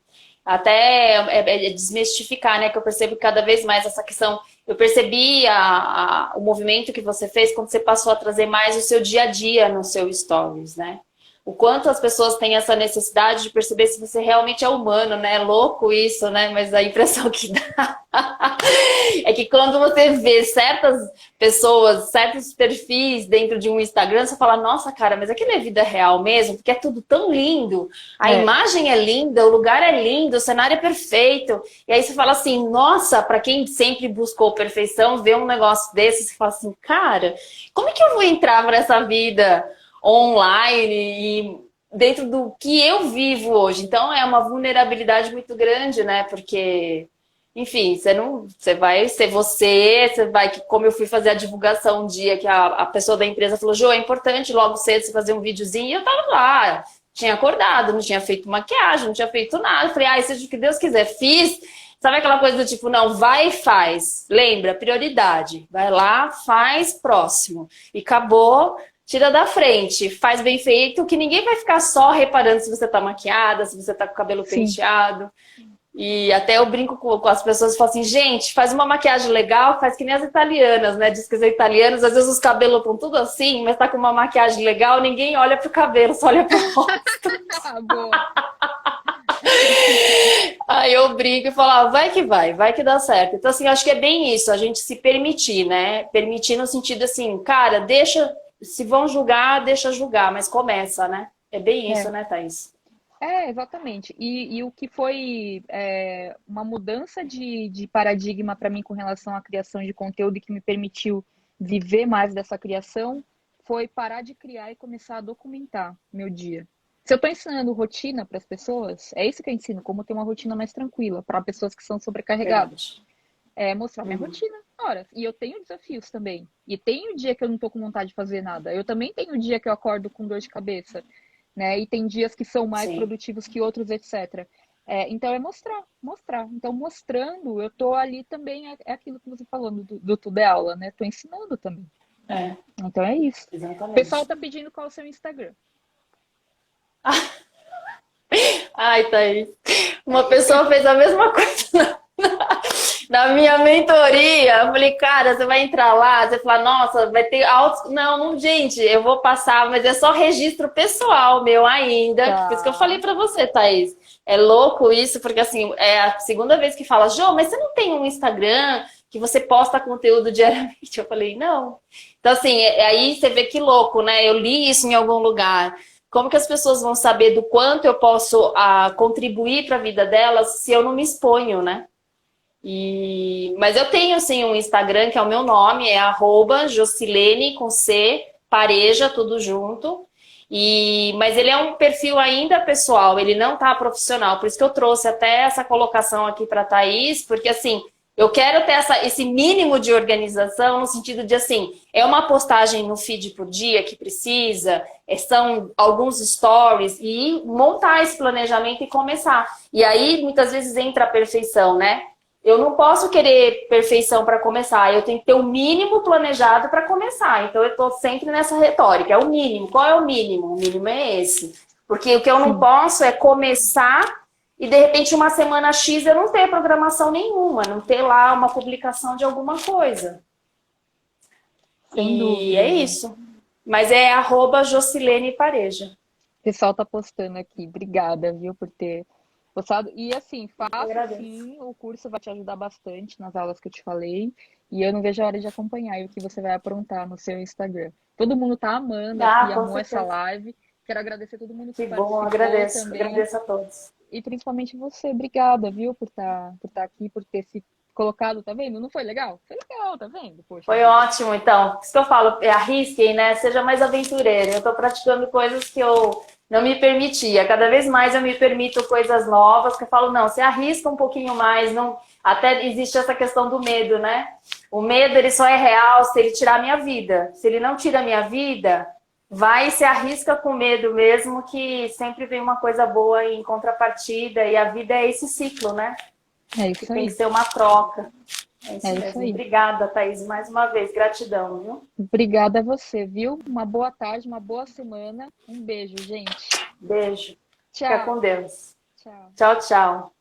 até é desmistificar, né? Que eu percebo que cada vez mais essa questão. Eu percebi o movimento que você fez quando você passou a trazer mais o seu dia a dia no seu stories, né? O quanto as pessoas têm essa necessidade de perceber se você realmente é humano, né? É louco isso, né? Mas a impressão que dá é que quando você vê certas pessoas, certos perfis dentro de um Instagram, você fala, nossa, cara, mas aquilo é vida real mesmo? Porque é tudo tão lindo. A É, imagem é linda, o lugar é lindo, o cenário é perfeito. E aí você fala assim, nossa, para quem sempre buscou perfeição, ver um negócio desse, você fala assim, cara, como é que eu vou entrar nessa vida online e dentro do que eu vivo hoje? Então é uma vulnerabilidade muito grande, né? Porque, enfim, você não, você vai ser você vai que, como eu fui fazer a divulgação um dia que a pessoa da empresa falou, Jô, é importante logo cedo você fazer um videozinho, e eu tava lá, tinha acordado, não tinha feito maquiagem, não tinha feito nada. Eu falei, seja o que Deus quiser, fiz. Sabe aquela coisa do tipo, não, vai e faz. Lembra, prioridade. Vai lá, faz, próximo. E acabou, tira da frente. Faz bem feito, que ninguém vai ficar só reparando se você tá maquiada, se você tá com o cabelo sim. penteado. E até eu brinco com as pessoas e falo assim, gente, faz uma maquiagem legal, faz que nem as italianas, né? Diz que as italianas, às vezes os cabelos estão tudo assim, mas tá com uma maquiagem legal, ninguém olha pro cabelo, só olha pro rosto. Boa. Aí eu brinco e falo, vai que dá certo. Então, assim, eu acho que é bem isso, a gente se permitir, né? Permitir no sentido assim, cara, deixa, se vão julgar, deixa julgar, mas começa, né? É bem isso, É. né, Thaís? Exatamente. E o que foi uma mudança de paradigma para mim com relação à criação de conteúdo e que me permitiu viver mais dessa criação foi parar de criar e começar a documentar meu dia. Se eu estou ensinando rotina para as pessoas, é isso que eu ensino, como ter uma rotina mais tranquila para pessoas que são sobrecarregadas. Verdade. É mostrar minha Uhum. rotina. Ora, e eu tenho desafios também. E tem o dia que eu não tô com vontade de fazer nada. Eu também tenho o dia que eu acordo com dor de cabeça, né? E tem dias que são mais Sim. produtivos que outros, etc. Então é mostrar, mostrar. Então mostrando, eu tô ali também, é aquilo que você falou do Tudo é Aula, né? Tô ensinando também. É, Então é isso. O pessoal exatamente. tá pedindo qual é o seu Instagram. Ai, Thaís. Uma pessoa fez a mesma coisa na minha mentoria. Eu falei, cara, você vai entrar lá, você fala, nossa, vai ter autos. Não, não, gente, eu vou passar, mas é só registro pessoal meu ainda. Por isso que eu falei Tá. pra você, Thaís. É louco isso, porque assim, é a segunda vez que fala, Jô, mas você não tem um Instagram que você posta conteúdo diariamente? Eu falei, não. Então, assim, aí você vê que louco, né? Eu li isso em algum lugar. Como que as pessoas vão saber do quanto eu posso contribuir para a vida delas se eu não me exponho, né? Mas eu tenho, sim, um Instagram que é o meu nome, é @Jocilene, com C, Pareja, tudo junto. Mas ele é um perfil ainda pessoal, ele não tá profissional. Por isso que eu trouxe até essa colocação aqui para a Thaís, porque assim, eu quero ter esse mínimo de organização no sentido de assim, é uma postagem no feed por dia que precisa, são alguns stories e montar esse planejamento e começar. E aí, muitas vezes, entra a perfeição, né? Eu não posso querer perfeição para começar, eu tenho que ter o mínimo planejado para começar. Então, eu estou sempre nessa retórica, é o mínimo. Qual é o mínimo? O mínimo é esse. Porque o que eu não Sim, posso é começar e, de repente, uma semana X eu não ter programação nenhuma, não ter lá uma publicação de alguma coisa. sem E é dúvida. isso. Mas é @Jocilene Pareja. O pessoal tá postando aqui. Obrigada, viu, por ter postado. E assim, Eu faça agradeço. sim, o curso vai te ajudar bastante nas aulas que eu te falei. E eu não vejo a hora de acompanhar o que você vai aprontar no seu Instagram. Todo mundo tá amando aqui, Com amou essa certeza. live. Quero agradecer todo mundo que Que bom, participou agradeço. também. Agradeço a todos. E principalmente você. Obrigada, viu, por tá aqui, por ter se colocado. Tá vendo? Não foi legal? Foi legal, tá vendo? Poxa Foi vida. ótimo, então. Isso que eu falo, arrisquem, né? Seja mais aventureiro. Eu estou praticando coisas que eu não me permitia. Cada vez mais eu me permito coisas novas, que eu falo, não, você arrisca um pouquinho mais. Não... Até existe essa questão do medo, né? O medo, ele só é real se ele tirar a minha vida. Se ele não tira a minha vida, vai e se arrisca com medo mesmo, que sempre vem uma coisa boa em contrapartida. E a vida é esse ciclo, né? É Que isso tem que aí. ser uma troca. É É isso isso mesmo. aí. Obrigada, Thaís, mais uma vez. Gratidão, viu? Obrigada a você, viu? Uma boa tarde, uma boa semana. Um beijo, gente. Beijo. Fica Tchau. com Deus. Tchau. Tchau, tchau.